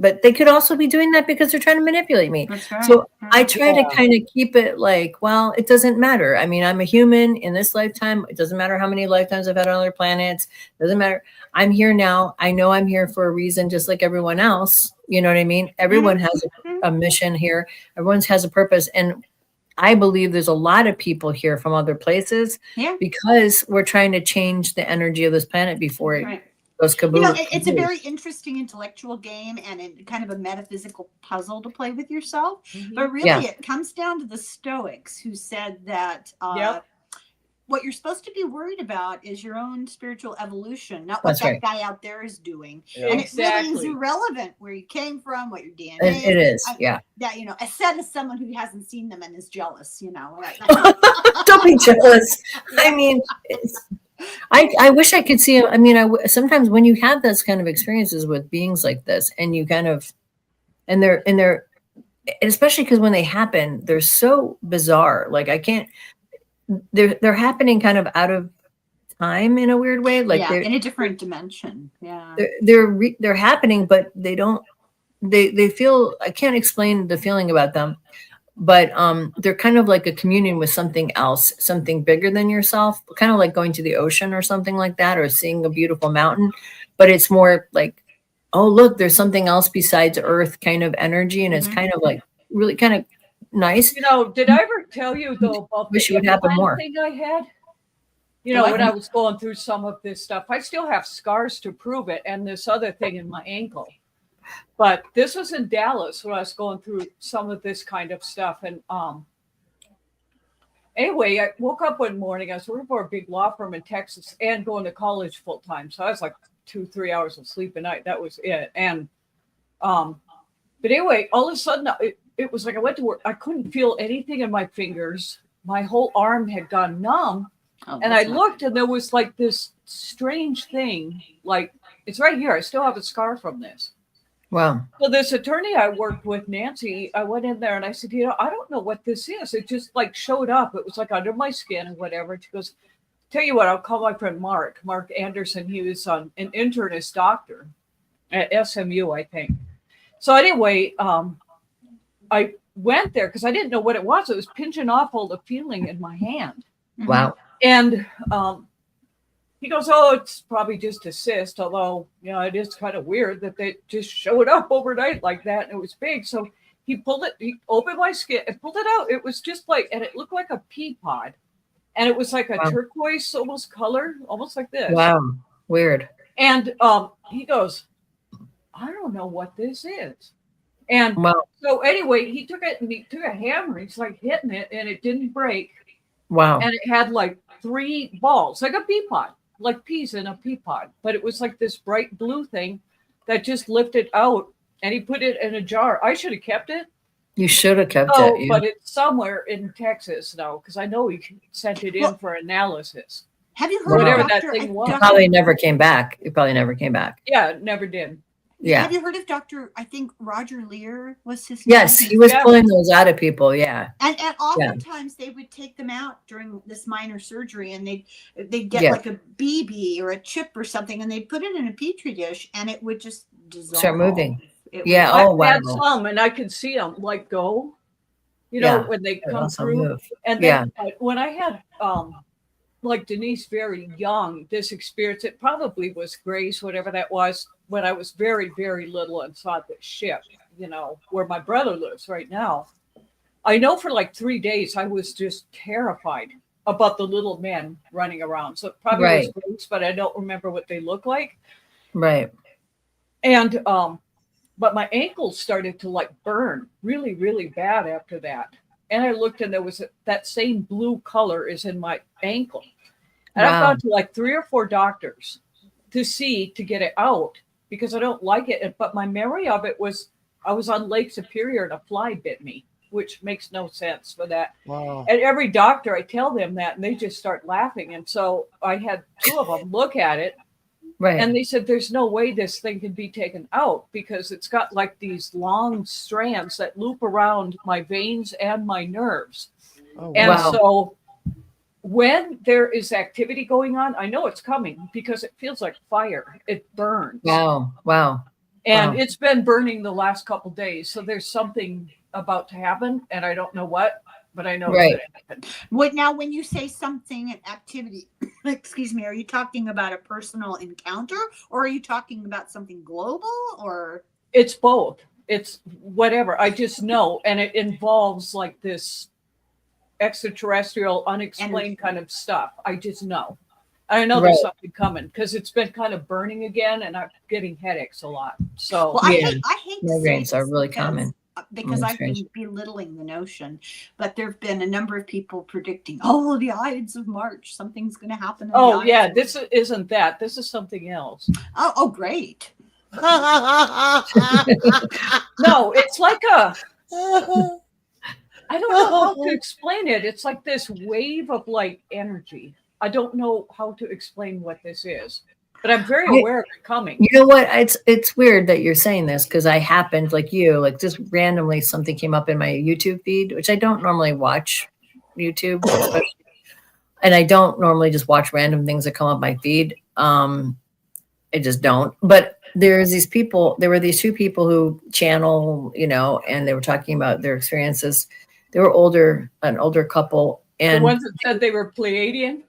but they could also be doing that because they're trying to manipulate me. That's right. So I try to kind of keep it like, well, it doesn't matter. I mean, I'm a human in this lifetime. It doesn't matter how many lifetimes I've had on other planets. It doesn't matter. I'm here now. I know I'm here for a reason, just like everyone else. You know what I mean? Everyone has a mission here. Everyone has a purpose. And I believe there's a lot of people here from other places because we're trying to change the energy of this planet before it goes kaboom. It's a very interesting intellectual game and kind of a metaphysical puzzle to play with yourself. But really, it comes down to the Stoics, who said that what you're supposed to be worried about is your own spiritual evolution, not what that guy out there is doing. And it really is irrelevant where you came from, what your DNA is. It is, That, I said as someone who hasn't seen them and is jealous, Don't be jealous. I mean, I wish I could see. I mean, sometimes when you have those kind of experiences with beings like this, and you kind of, and they're, especially because when they happen, they're so bizarre. Like I can't. They're happening kind of out of time in a weird way. Like they're in a different dimension. Yeah, they're happening, but they don't. They feel. I can't explain the feeling about them. But they're kind of like a communion with something else, something bigger than yourself, kind of like going to the ocean or something like that, or seeing a beautiful mountain. But it's more like, oh, look, there's something else besides Earth kind of energy. And it's kind of like really kind of nice. Did I ever tell you, though, about the implant thing I had? When I was going through some of this stuff, I still have scars to prove it, and this other thing in my ankle. But this was in Dallas when I was going through some of this kind of stuff. And anyway, I woke up one morning. I was working for a big law firm in Texas and going to college full time. So I was like 2-3 hours of sleep a night. That was it. And but anyway, all of a sudden, it was like I went to work. I couldn't feel anything in my fingers. My whole arm had gone numb. And I looked, and there was like this strange thing. Like, it's right here. I still have a scar from this. Wow. So this attorney I worked with, Nancy, I went in there and I said, I don't know what this is. It just like showed up. It was like under my skin and whatever. And she goes, tell you what, I'll call my friend Mark Anderson. He was an internist doctor at SMU, I think. So anyway, I went there because I didn't know what it was. It was pinching off all the feeling in my hand. Wow. And he goes, oh, it's probably just a cyst, although, it is kind of weird that they just showed up overnight like that, and it was big. So he pulled it, he opened my skin and pulled it out. It was just like, and it looked like a pea pod. And it was like a Wow. turquoise almost color, almost like this. Wow. Weird. And he goes, I don't know what this is. And Wow. so anyway, he took it and he took a hammer. He's like hitting it and it didn't break. Wow. And it had like 3 balls, like a pea pod, like peas in a pea pod. But it was like this bright blue thing that just lifted out. And he put it in a jar. I should have kept it. You should have kept Oh, it. but it's somewhere in Texas now because I know he sent it in for analysis. Have you heard Whatever of that Dr. thing was. It probably never came back. It probably never came back. Yeah, it never did. Yeah. Have you heard of Dr. I think Roger Lear was his name? Yes, he was Yeah. pulling those out of people. Yeah. And oftentimes they would take them out during this minor surgery, and they'd get Yeah. like a BB or a chip or something, and they'd put it in a petri dish, and it would just dissolve. Start moving. It would- Yeah. I've Oh, wow. had some, and I can see them like go, you know, Yeah. when they They come also through. move. And then when I had like Denise very young, this experience, it probably was Grace, whatever that was, when I was very, very little and saw the ship, you know, where my brother lives right now. I know for like 3 days I was just terrified about the little men running around. So it probably Right. was Grace, but I don't remember what they look like. Right. And but my ankles started to like burn really, really bad after that. And I looked and there was that same blue color is in my ankle. And I've Wow. gone to like 3 or 4 doctors to get it out because I don't like it. But my memory of it was I was on Lake Superior and a fly bit me, which makes no sense for that. Wow. And every doctor, I tell them that and they just start laughing. And so I had 2 of them look at it. Right. And they said, there's no way this thing can be taken out because it's got like these long strands that loop around my veins and my nerves. Oh, And Wow. so when there is activity going on, I know it's coming because it feels like fire. It burns. Wow. Wow. And Wow. it's been burning the last couple days. So there's something about to happen. And I don't know what, but I know Right. it's going to happen. Now, when you say something, an activity, excuse me, are you talking about a personal encounter, or are you talking about something global, or? It's both. It's whatever. I just know. And it involves like this extraterrestrial, unexplained kind of stuff. I just know. I know there's Right. something coming because it's been kind of burning again and I'm getting headaches a lot. So Well, Yeah. I hate to say Migraines are this really because- common. because I've been belittling the notion, but there have been a number of people predicting, oh, the Ides of March, something's going to happen. In the oh Ides yeah, of this isn't that. This is something else. Oh, great. No, it's like I don't know how to explain it. It's like this wave of like energy. I don't know how to explain what this is, but I'm very aware of it coming. You know what? It's weird that you're saying this because I happened like you, like just randomly something came up in my YouTube feed, which I don't normally watch YouTube, especially, and I don't normally just watch random things that come up my feed. I just don't. But there were these 2 people who channel, you know, and they were talking about their experiences. They were an older couple, The and ones that said they were Pleiadian.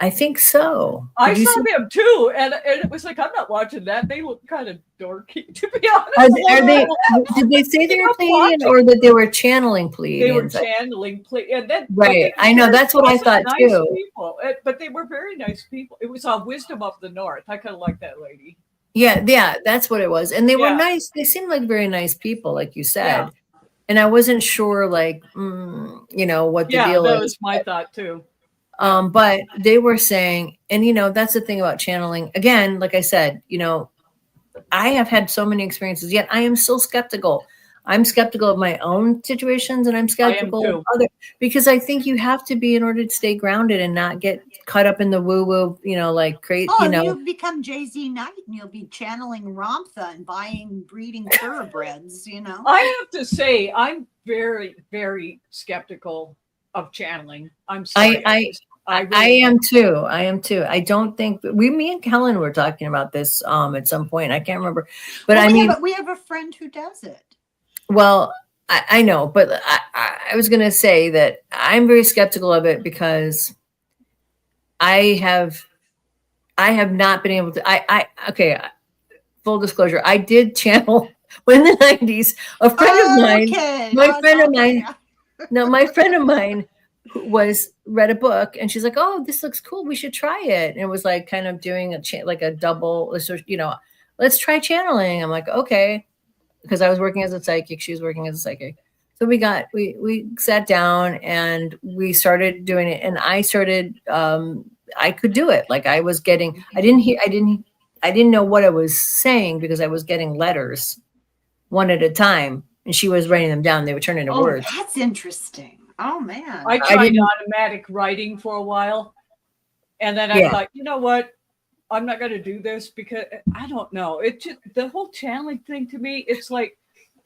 I think so. I Did you saw see- them too, and it was like I'm not watching that. They look kind of dorky, to be honest. Are they? Did they say they were I'm Pleiadian watching. or that they were channeling They were Pleiadians? channeling, and then Right. but they were I know, very that's what I pleasant, thought, nice too. People. But they were very nice people. It was Wisdom of the North. I kind of like that lady. Yeah, that's what it was. And they were Yeah. nice. They seemed like very nice people, like you said. Yeah. And I wasn't sure, like, you know, what the Yeah, deal that is. was my thought too. But they were saying, and you know, that's the thing about channeling. Again, like I said, you know, I have had so many experiences, yet I am still skeptical. I'm skeptical of my own situations, and I'm skeptical too. of other because I think you have to be in order to stay grounded and not get caught up in the woo-woo, you know, like crazy, Oh, you know. you'll become Jay-Z Knight and you'll be channeling Ramtha and breeding thoroughbreds, you know? I have to say, I'm very, very skeptical of channeling. I'm sorry. I really am too. I am too. I don't think me and Kellen were talking about this at some point. I can't remember, but Well, I mean, we have a friend who does it. well, I know, but I was going to say that I'm very skeptical of it because I have not been able to. Okay. Full disclosure, I did channel in the 90s, a friend of mine, Okay. my friend of mine, Yeah. no, my friend of mine read a book, and she's like, "Oh, this looks cool. We should try it." And it was like kind of doing like a double, let's try channeling. I'm like, okay, because I was working as a psychic, she was working as a psychic. So we sat down and we started doing it, and I started I could do it. Like I was getting, I didn't know what I was saying because I was getting letters one at a time, and she was writing them down. They would turn into Oh, words. that's interesting. Oh man. I tried automatic writing for a while, and then I thought, you know what? I'm not going to do this because I don't know. It just, the whole channeling thing to me, it's like,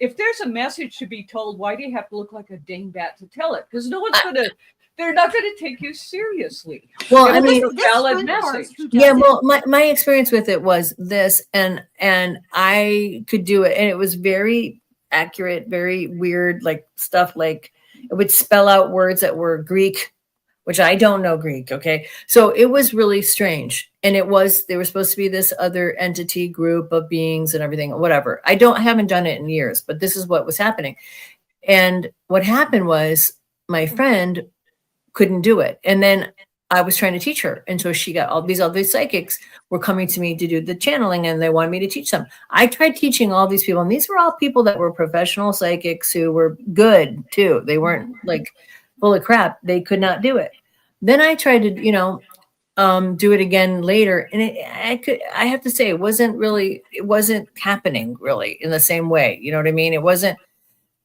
if there's a message to be told, why do you have to look like a dingbat to tell it? Because no one's going to, they're not going to take you seriously. Well, I mean, a valid message. Yeah, well, my experience with it was this, and I could do it, and it was very accurate, very weird, like stuff like it would spell out words that were Greek, which I don't know Greek. Okay. So it was really strange. And they were supposed to be this other entity group of beings and everything, whatever. I haven't done it in years, but this is what was happening. And what happened was my friend couldn't do it. And then I was trying to teach her. And so she got all these other psychics were coming to me to do the channeling, and they wanted me to teach them. I tried teaching all these people, and these were all people that were professional psychics who were good too. They weren't like full of crap. They could not do it. Then I tried to, do it again later. And I have to say, it wasn't happening really in the same way. You know what I mean? It wasn't.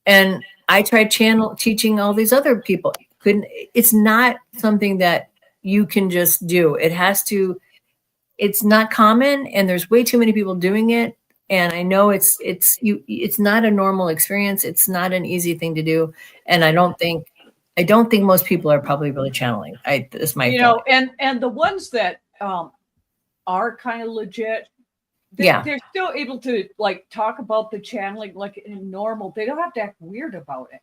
And I tried teaching all these other people. It's not something that you can just do. It's not common, and there's way too many people doing it. And I know it's not a normal experience. It's not an easy thing to do. And I don't think most people are probably really channeling. This might, and the ones that are kind of legit, they're still able to like talk about the channeling like in normal. They don't have to act weird about it.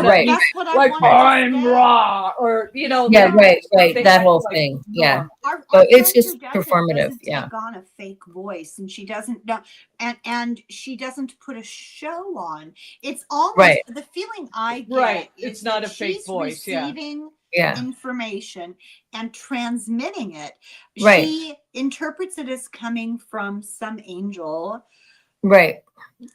Right. That's what like I'm raw, or right. That whole thing. Normal. Yeah. Our But it's friend just who does performative. It doesn't take on a fake voice, and she doesn't know, and she doesn't put a show on. It's almost the feeling I get. Right. Is it's not a fake voice. Receiving information and transmitting it. Right. She interprets it as coming from some angel. Right.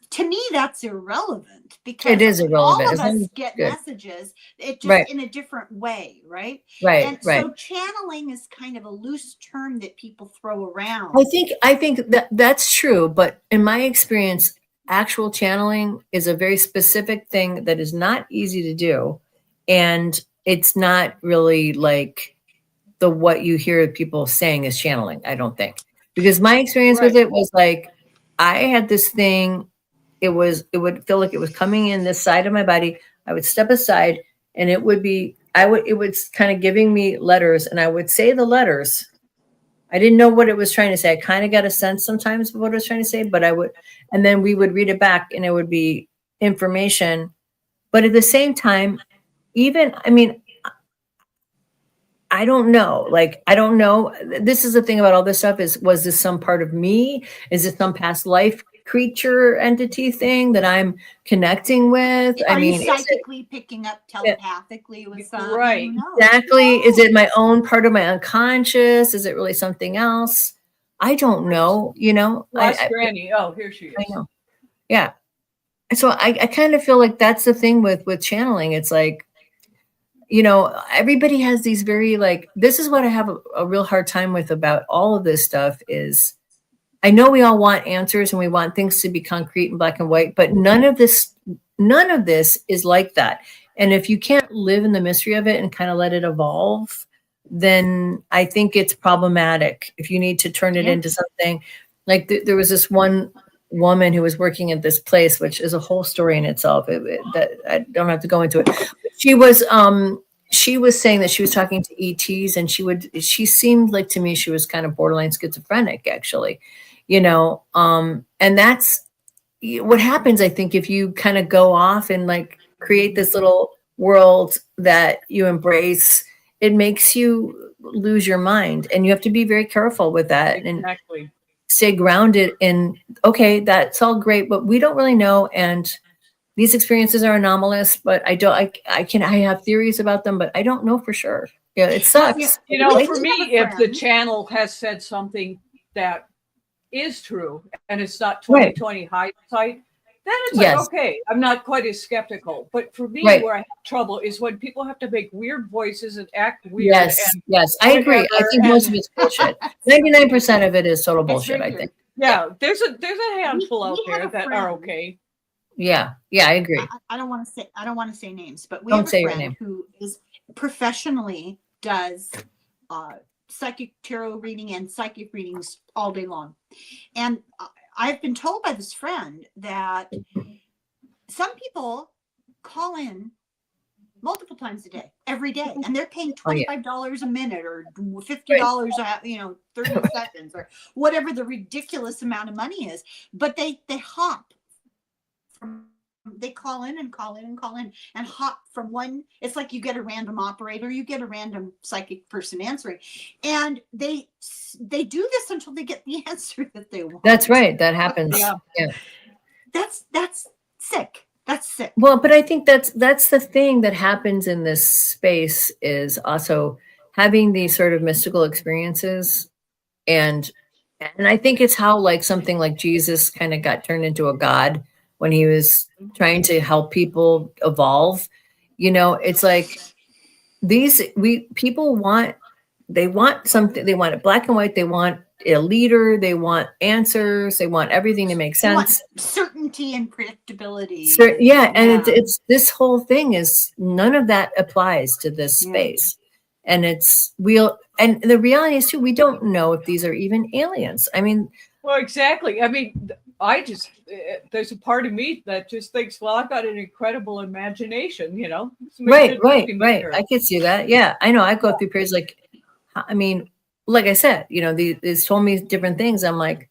To me, that's irrelevant because it is irrelevant. All of us get messages, it just in a different way, right? Right. And so channeling is kind of a loose term that people throw around. I think that's true, but in my experience, actual channeling is a very specific thing that is not easy to do, and it's not really like what you hear people saying is channeling. I don't think, because my experience with it was like I had this thing. It would feel like it was coming in this side of my body. I would step aside, and it would kind of giving me letters, and I would say the letters. I didn't know what it was trying to say. I kind of got a sense sometimes of what it was trying to say, but and then we would read it back, and it would be information. But at the same time, I don't know. Like, I don't know. This is the thing about all this stuff was this some part of me? Is it some past life creature entity thing that I'm connecting with? Are you psychically picking up telepathically with some? Right. Exactly. Is it my own part of my unconscious? Is it really something else? I don't know. Granny. Oh, here she is. I know. Yeah. So I kind of feel like that's the thing with channeling. It's like, everybody has these very this is what I have a real hard time with about all of this stuff is I know we all want answers and we want things to be concrete and black and white, but none of this is like that. And if you can't live in the mystery of it and kind of let it evolve, then I think it's problematic. If you need to turn it into something like there was this one woman who was working at this place, which is a whole story in itself. That I don't have to go into it. She was saying that she was talking to ETs, and she seemed like, to me, she was kind of borderline schizophrenic, actually, and that's what happens. I think if you kind of go off and create this little world that you embrace, it makes you lose your mind, and you have to be very careful with that. Exactly. stay grounded in, okay, that's all great, but we don't really know. And these experiences are anomalous, but I have theories about them, but I don't know for sure. Yeah, it sucks. You know, right? for me, if the channel has said something that is true and it's not 2020 hindsight, then it's like, okay, I'm not quite as skeptical. But for me, where I have trouble is when people have to make weird voices and act weird. Yes, I agree. I think most of it's bullshit. 99% of it is total bullshit, I think. Yeah, there's a handful out there that are okay. Yeah, I agree. I don't want to say names, but we have a friend who is professionally does psychic tarot reading and psychic readings all day long. And I've been told by this friend that some people call in multiple times a day, every day, and they're paying $25 a minute or $50 a 30 seconds or whatever the ridiculous amount of money is. But they hop from, they call in and call in and call in and hop from one. It's like you get a random operator, you get a random psychic person answering, and they do this until they get the answer that they want. That's right. That happens. Yeah. That's sick. That's sick. Well, but I think that's the thing that happens in this space is also having these sort of mystical experiences, and I think it's how like something like Jesus kind of got turned into a god when he was trying to help people evolve. You know, it's like people want something, they want it black and white, they want a leader, they want answers, they want everything to make sense, certainty and predictability. And it's this whole thing is none of that applies to this space. And and the reality is too, we don't know if these are even aliens. I mean, well, exactly. I mean, there's a part of me that just thinks, well, I've got an incredible imagination, you know? Right. I can see that. Yeah, I know. I go through periods like, I mean, like I said, you know, these told me different things. I'm like,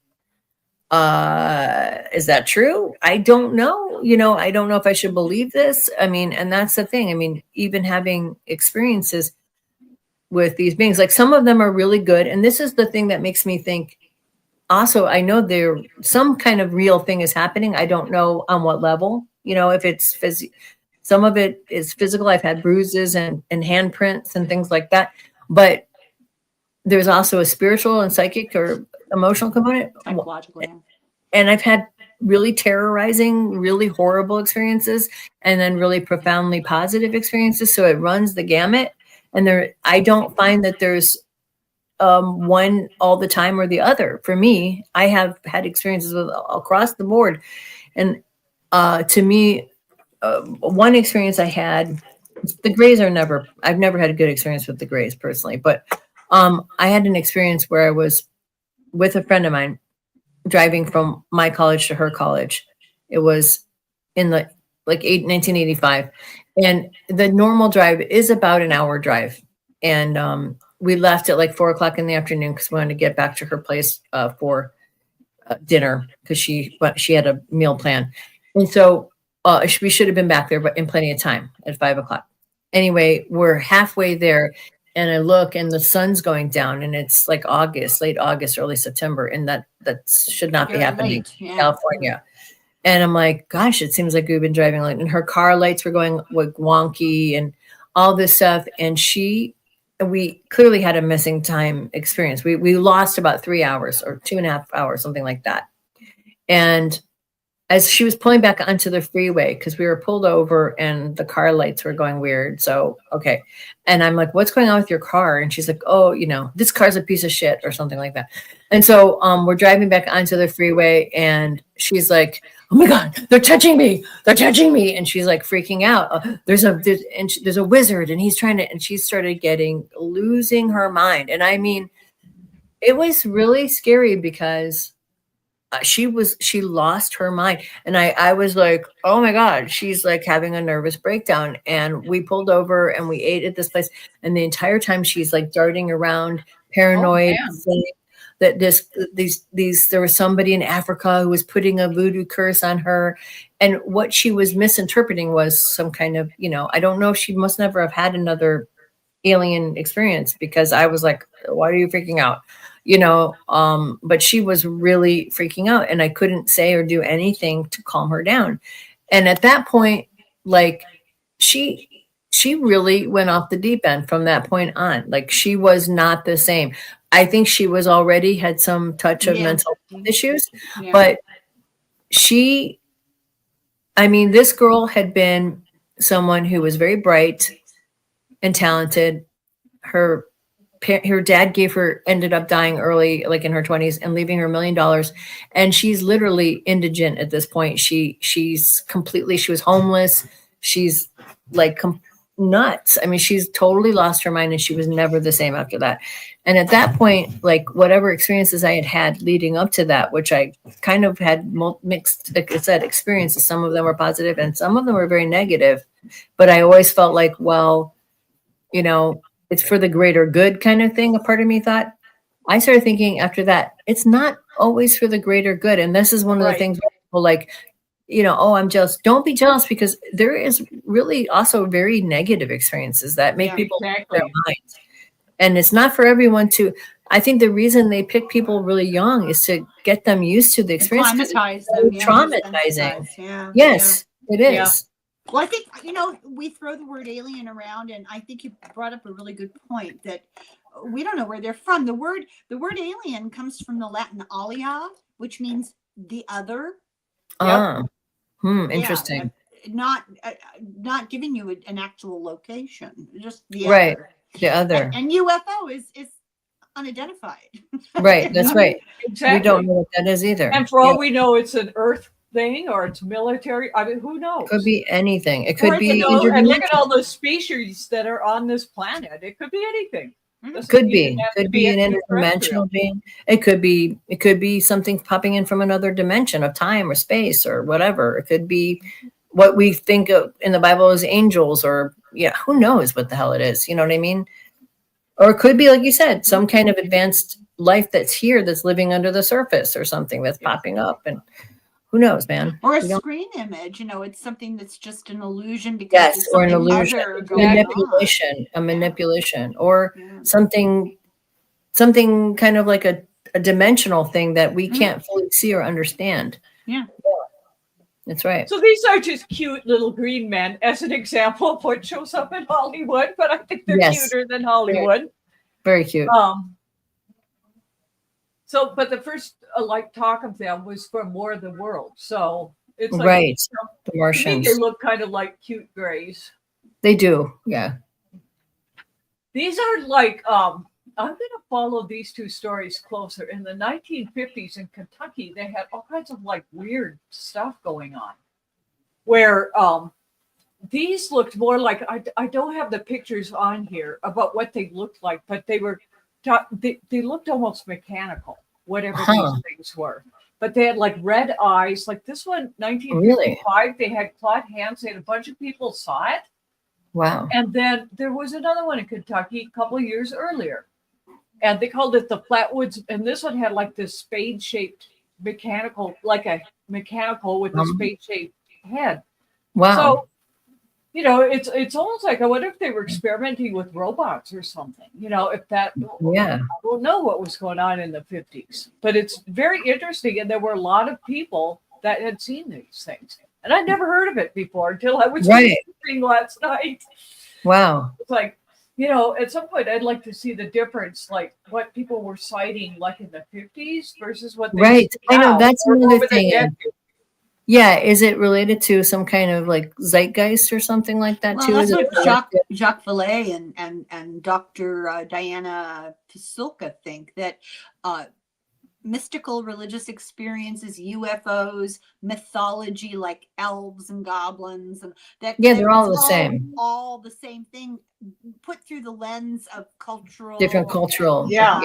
is that true? I don't know. You know, I don't know if I should believe this. I mean, and that's the thing. I mean, even having experiences with these beings, like some of them are really good. And this is the thing that makes me think, also, I know some kind of real thing is happening. I don't know on what level, you know, if it's some of it is physical. I've had bruises and handprints and things like that. But there's also a spiritual and psychic or emotional component. Psychological, yeah. And I've had really terrorizing, really horrible experiences, and then really profoundly positive experiences. So it runs the gamut. And I don't find that there's one all the time or the other. For me, I have had experiences with across the board. And to me, one experience I had, the Greys I've never had a good experience with the Greys personally, but I had an experience where I was with a friend of mine driving from my college to her college. It was in 1985. And the normal drive is about an hour drive. And we left at like 4:00 in the afternoon because we wanted to get back to her place for dinner because she had a meal plan. And so we should have been back there, but in plenty of time at 5:00. Anyway, we're halfway there. And I look and the sun's going down and it's like late August, early September. And that should not be happening in California. And I'm like, gosh, it seems like we've been driving late. And her car lights were going like wonky and all this stuff. And we clearly had a missing time experience. We lost about 3 hours or 2.5 hours, something like that. And as she was pulling back onto the freeway, because we were pulled over and the car lights were going weird. So, okay. And I'm like, what's going on with your car? And she's like, oh, you know, this car's a piece of shit or something like that. And so we're driving back onto the freeway and she's like, oh my God, they're touching me. They're touching me. And she's like freaking out. There's a wizard and he's trying to, and she started losing her mind. And I mean, it was really scary because she lost her mind. And I was like, oh my God, she's like having a nervous breakdown. And we pulled over and we ate at this place. And the entire time she's like darting around, paranoid, saying that there was somebody in Africa who was putting a voodoo curse on her. And what she was misinterpreting was some kind of, you know, I don't know if she must never have had another alien experience because I was like, why are you freaking out? but she was really freaking out, and I couldn't say or do anything to calm her down. And at that point, like she really went off the deep end from that point on. Like she was not the same. I think she was already had some touch of Yeah. mental issues, Yeah. but this girl had been someone who was very bright and talented. Her dad ended up dying early, like in her 20s, and leaving her $1 million. And she's literally indigent at this point. She was homeless. She's like nuts. I mean, she's totally lost her mind, and she was never the same after that. And at that point, like whatever experiences I had leading up to that, which I kind of had mixed, like I said, experiences. Some of them were positive and some of them were very negative. But I always felt like, well, it's for the greater good kind of thing. A part of me thought, I started thinking after that, it's not always for the greater good. And this is one of the things where people like, oh, I'm jealous. Don't be jealous, because there is really also very negative experiences that make people lose their minds. And it's not for everyone to. I think the reason they pick people really young is to get them used to the experience. Traumatize them. Traumatizing. Yeah. Yes, it is. Yeah. Well, I think, we throw the word alien around, and I think you brought up a really good point that we don't know where they're from. The word alien comes from the Latin alia, which means the other. Interesting. Not giving you an actual location, just the right. other. The other. And UFO is unidentified. Right. That's right. Exactly. We don't know what that is either. And for all we know, it's an Earth thing or it's military. I mean, who knows? Could be anything. It could be. And look at all the species that are on this planet. It could be anything. Could be an interdimensional being. It could be something popping in from another dimension of time or space or whatever. It could be what we think of in the Bible as angels, or who knows what the hell it is. You know what I mean? Or it could be, like you said, some kind of advanced life that's here, that's living under the surface or something that's popping up, and who knows, man? Or a screen image, it's something that's just an illusion because or an illusion, manipulation, or something kind of like a dimensional thing that we can't fully see or understand. Yeah. That's right. So these are just cute little green men, as an example of what shows up in Hollywood, but I think they're cuter than Hollywood. Very cute. But the first talk of them was from War of the World. So it's like, the Martians. They look kind of like cute grays. They do, yeah. These are like, I'm going to follow these two stories closer. In the 1950s in Kentucky, they had all kinds of like weird stuff going on, where these looked more like, I don't have the pictures on here about what they looked like, but they were, they looked almost mechanical, whatever these things were. But they had like red eyes, like this one, 1955, They had clawed hands. They had a bunch of people saw it. Wow. And then there was another one in Kentucky a couple of years earlier. And they called it the Flatwoods. And this one had like this spade-shaped mechanical, like a mechanical with a spade-shaped head. Wow. So, it's almost like, I wonder if they were experimenting with robots or something. If that, I don't know what was going on in the 50s. But it's very interesting. And there were a lot of people that had seen these things. And I'd never heard of it before until I was reading last night. Wow. It's like, at some point I'd like to see the difference, like what people were citing like in the 50s versus what they I know that's another thing. Yeah, is it related to some kind of like zeitgeist or something like that too? That's what Jacques Vallée and Dr. Diana Pasulka think, that mystical religious experiences, UFOs, mythology like elves and goblins, and they're all the same. All the same thing, put through the lens of different cultural. Yeah.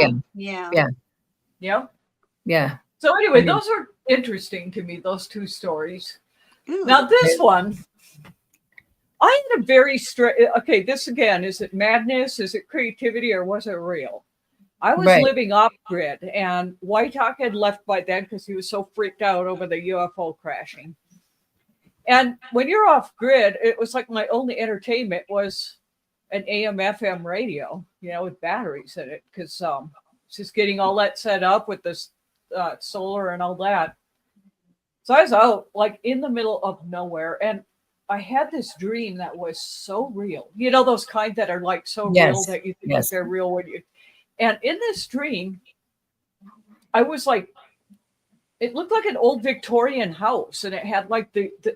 So anyway, those are interesting to me, those two stories. Ooh. Now this one, I had a very okay, this again, is it madness? Is it creativity, or was it real? I was living off grid, and White Hawk had left by then because he was so freaked out over the UFO crashing. And when you're off grid, it was like my only entertainment was an AM/FM radio, with batteries in it, because just getting all that set up with this solar and all that. So I was out like in the middle of nowhere, and I had this dream that was so real. You know, those kind that are like so real that you think that they're real when you. And in this dream, I was like, it looked like an old Victorian house, and it had like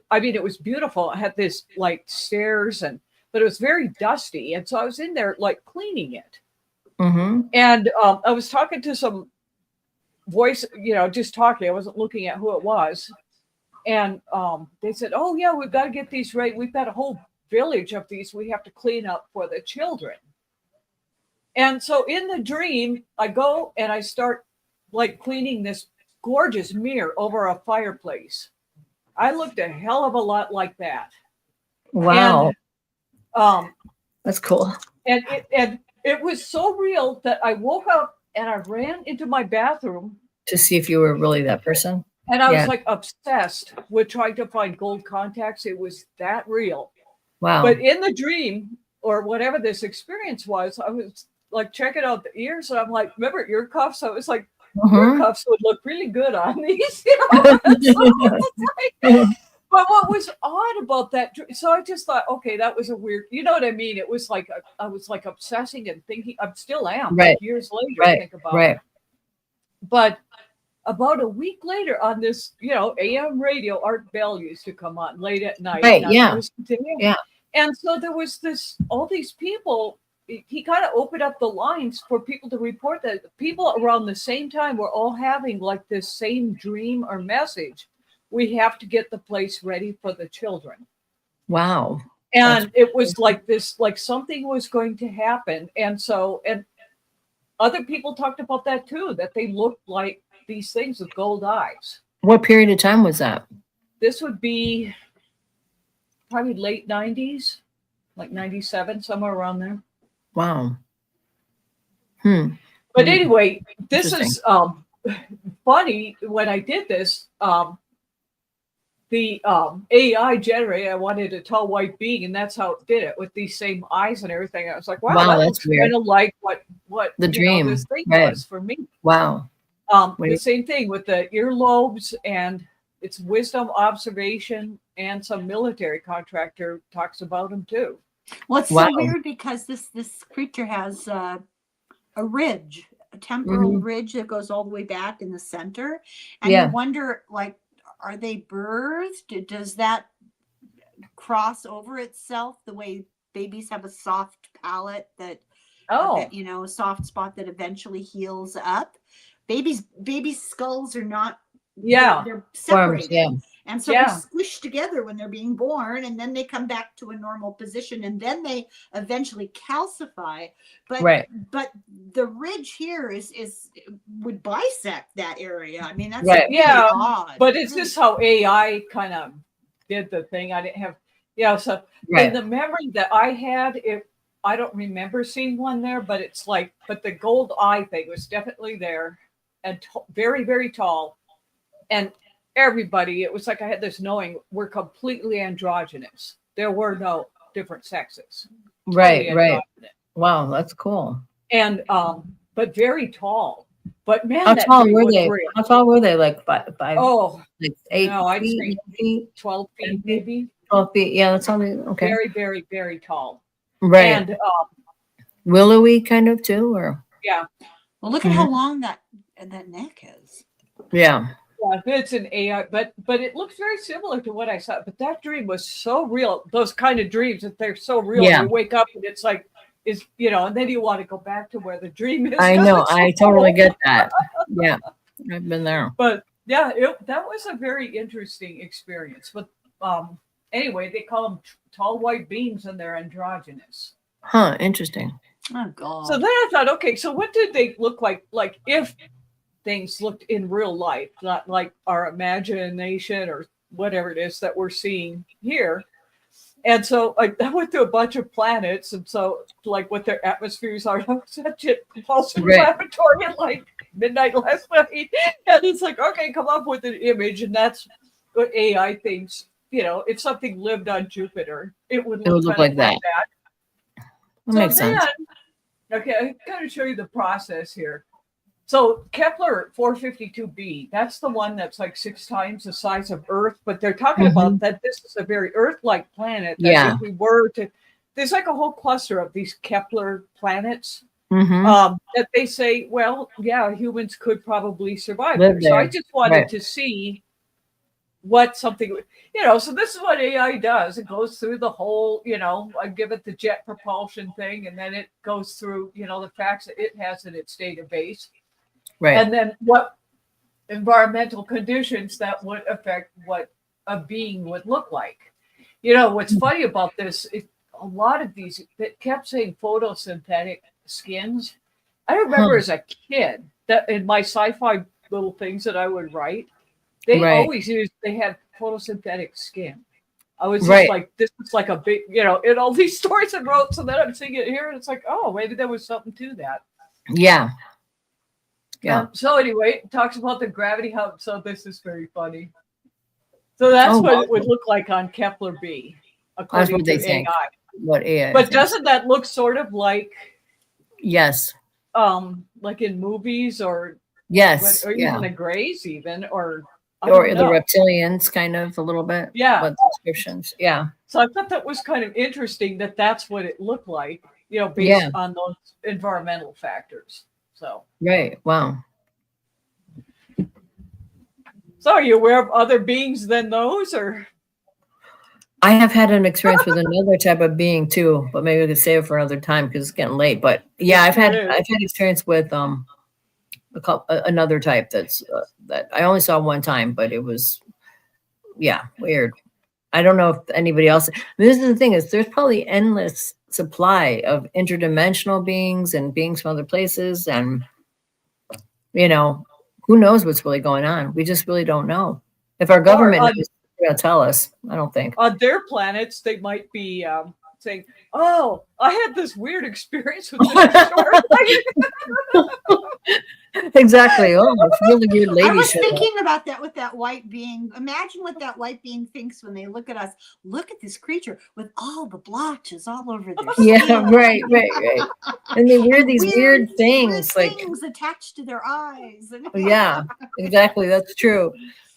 I mean, it was beautiful. It had this like stairs, but it was very dusty, and so I was in there like cleaning it. Mm-hmm. And I was talking to some voice, you know, just talking. I wasn't looking at who it was, and they said, "Oh yeah, we've got to get these right. We've got a whole village of these we have to clean up for the children." And so in the dream, I go and I start like cleaning this gorgeous mirror over a fireplace. I looked a hell of a lot like that. Wow. And, that's cool. And it was so real that I woke up and I ran into my bathroom to see if you were really that person. And I was like obsessed with trying to find gold contacts. It was that real. Wow. But in the dream or whatever this experience was, I was like checking out the ears, and I'm like, remember ear cuffs? I was like, ear cuffs would look really good on these, you know? But what was odd about that, so I just thought, okay, that was a weird, you know what I mean? It was like, I was like obsessing and thinking, I still am, like years later, I think about it. But about a week later on this, you know, AM radio, Art Bell used to come on late at night. Right, yeah. And so there was all these people, he kind of opened up the lines for people to report that people around the same time were all having like this same dream or message. We have to get the place ready for the children. Wow. And it was like this, like something was going to happen. And so, and other people talked about that too, that they looked like these things with gold eyes. What period of time was that? This would be probably late 90s, like 97, somewhere around there. Wow. But anyway, this is funny. When I did this, the AI generator, I wanted a tall white being, and that's how it did it with these same eyes and everything. I was like, wow, that looks kind of like what the dream this thing was for me. Wow. The same thing with the earlobes, and it's wisdom, observation, and some military contractor talks about them too. Well, it's so weird because this creature has a ridge, a temporal ridge that goes all the way back in the center, and you wonder, like, are they birthed? Does that cross over itself the way babies have a soft palate that you know, a soft spot that eventually heals up? Babies' skulls are not. They're separated. And so they're squished together when they're being born, and then they come back to a normal position, and then they eventually calcify. But the ridge here would bisect that area. I mean, that's really odd. But it's just how AI kind of did the thing. I didn't have, so in the memory that I had, I don't remember seeing one there, but it's like, but the gold eye thing was definitely there, and very, very tall. And everybody, it was like I had this knowing we're completely androgynous. There were no different sexes. Right. Wow, that's cool. And but very tall. But man, how tall were they? How tall were they? Like five? Oh, like 8 no, I'd say 12 feet, maybe. 12 feet. Yeah, that's all. Okay. Very, very, very tall. Right. And willowy kind of too, or well, look at how long that neck is. Yeah, it's an AI, but it looks very similar to what I saw. But that dream was so real. Those kind of dreams that they're so real. You wake up and it's like, and then you want to go back to where the dream is. I know. I totally get that. Yeah, I've been there. But yeah, that was a very interesting experience. But anyway, they call them tall white beings, and they're androgynous. Huh? Interesting. Oh God. So then I thought, okay, so what did they look like? Like if things looked in real life, not like our imagination or whatever it is that we're seeing here. And so I went through a bunch of planets, and so like what their atmospheres are. I was at Jet Propulsion Laboratory at like midnight last night, and it's like, okay, come up with an image, and that's what AI thinks. If something lived on Jupiter, it would look like that. That makes sense. Okay, I got to show you the process here. So Kepler 452b, that's the one that's like 6 times the size of Earth. But they're talking about that this is a very Earth-like planet. That if we were to, there's like a whole cluster of these Kepler planets that they say, well, yeah, humans could probably survive there. So I just wanted to see what something, so this is what AI does. It goes through the whole, I give it the jet propulsion thing, and then it goes through, the facts that it has in its database. Right. And then what environmental conditions that would affect what a being would look like. What's funny about this is a lot of these that kept saying photosynthetic skins. I remember as a kid that in my sci-fi little things that I would write, they always they had photosynthetic skin. I was just like, this is like a big, in all these stories I wrote. So then I'm seeing it here and it's like, oh, maybe there was something to that. Yeah. Yeah. So anyway, it talks about the gravity hub. So this is very funny. So that's what it would look like on Kepler B, according to AI. What AI? But doesn't that look sort of like? Yes. Like in movies or or even the Greys even or the Reptilians kind of a little bit. Yeah. What descriptions. Yeah. So I thought that was kind of interesting that that's what it looked like, based on those environmental factors. So. Right. Wow. So are you aware of other beings than those or? I have had an experience with another type of being too, but maybe we could save it for another time because it's getting late. But yeah, I've had experience with another type that I only saw one time, but it was weird. I don't know if anybody else. This is the thing is there's probably endless supply of interdimensional beings and beings from other places, and who knows what's really going on? We just really don't know. If our government knows, going to tell us. I don't think on their planets they might be saying, "Oh, I had this weird experience with this." Exactly. Oh, it's really weird lady. I was thinking about that with that white being. Imagine what that white being thinks when they look at us. Look at this creature with all the blotches all over their skin. Yeah, right. And they wear these weird things, like things attached to their eyes. Yeah, exactly. That's true.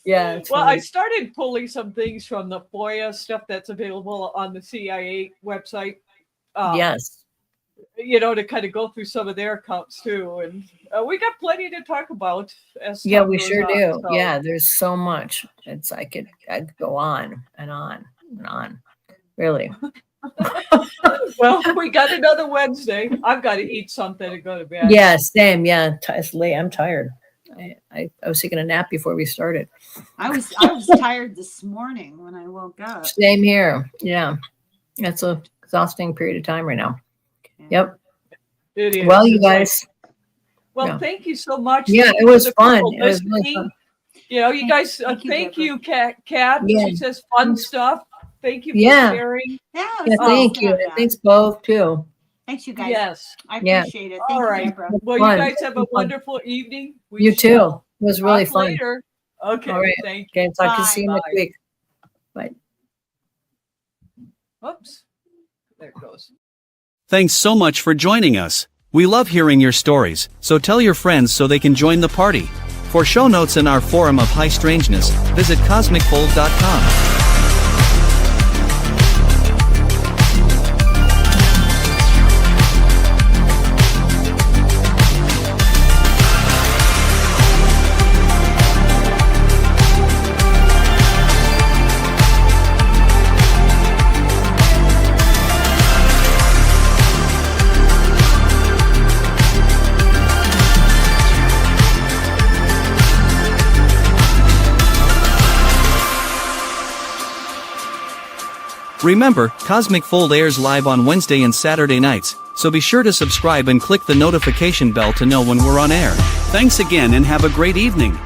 Yeah. Well, I started pulling some things from the FOIA stuff that's available on the CIA website. Yes. To kind of go through some of their accounts too, and we got plenty to talk about. We sure do. So. Yeah, there's so much. It's I'd go on and on and on. Really. Well, we got another Wednesday. I've got to eat something to go to bed. Yeah, same. Yeah, it's late. I'm tired. I was taking a nap before we started. I was tired this morning when I woke up. Same here. Yeah, it's a exhausting period of time right now. Yep. It is. Well, you guys. Thank you so much. Yeah, it was fun. It was really fun. You guys, thank you, Kat. Yeah. She says fun stuff. Thank you for sharing. Yeah, thank you. Thanks both too. Thanks, you guys. Yes. I appreciate it. Thank you, right. Deborah. Well, you guys have a wonderful evening. You too. It was really fun. Later. Okay. All right. Thank you. Okay. Talk to you next week. Bye. Oops. There it goes. Thanks so much for joining us. We love hearing your stories, so tell your friends so they can join the party. For show notes in our forum of high strangeness, visit cosmicfold.com. Remember, Cosmic Fold airs live on Wednesday and Saturday nights, so be sure to subscribe and click the notification bell to know when we're on air. Thanks again and have a great evening.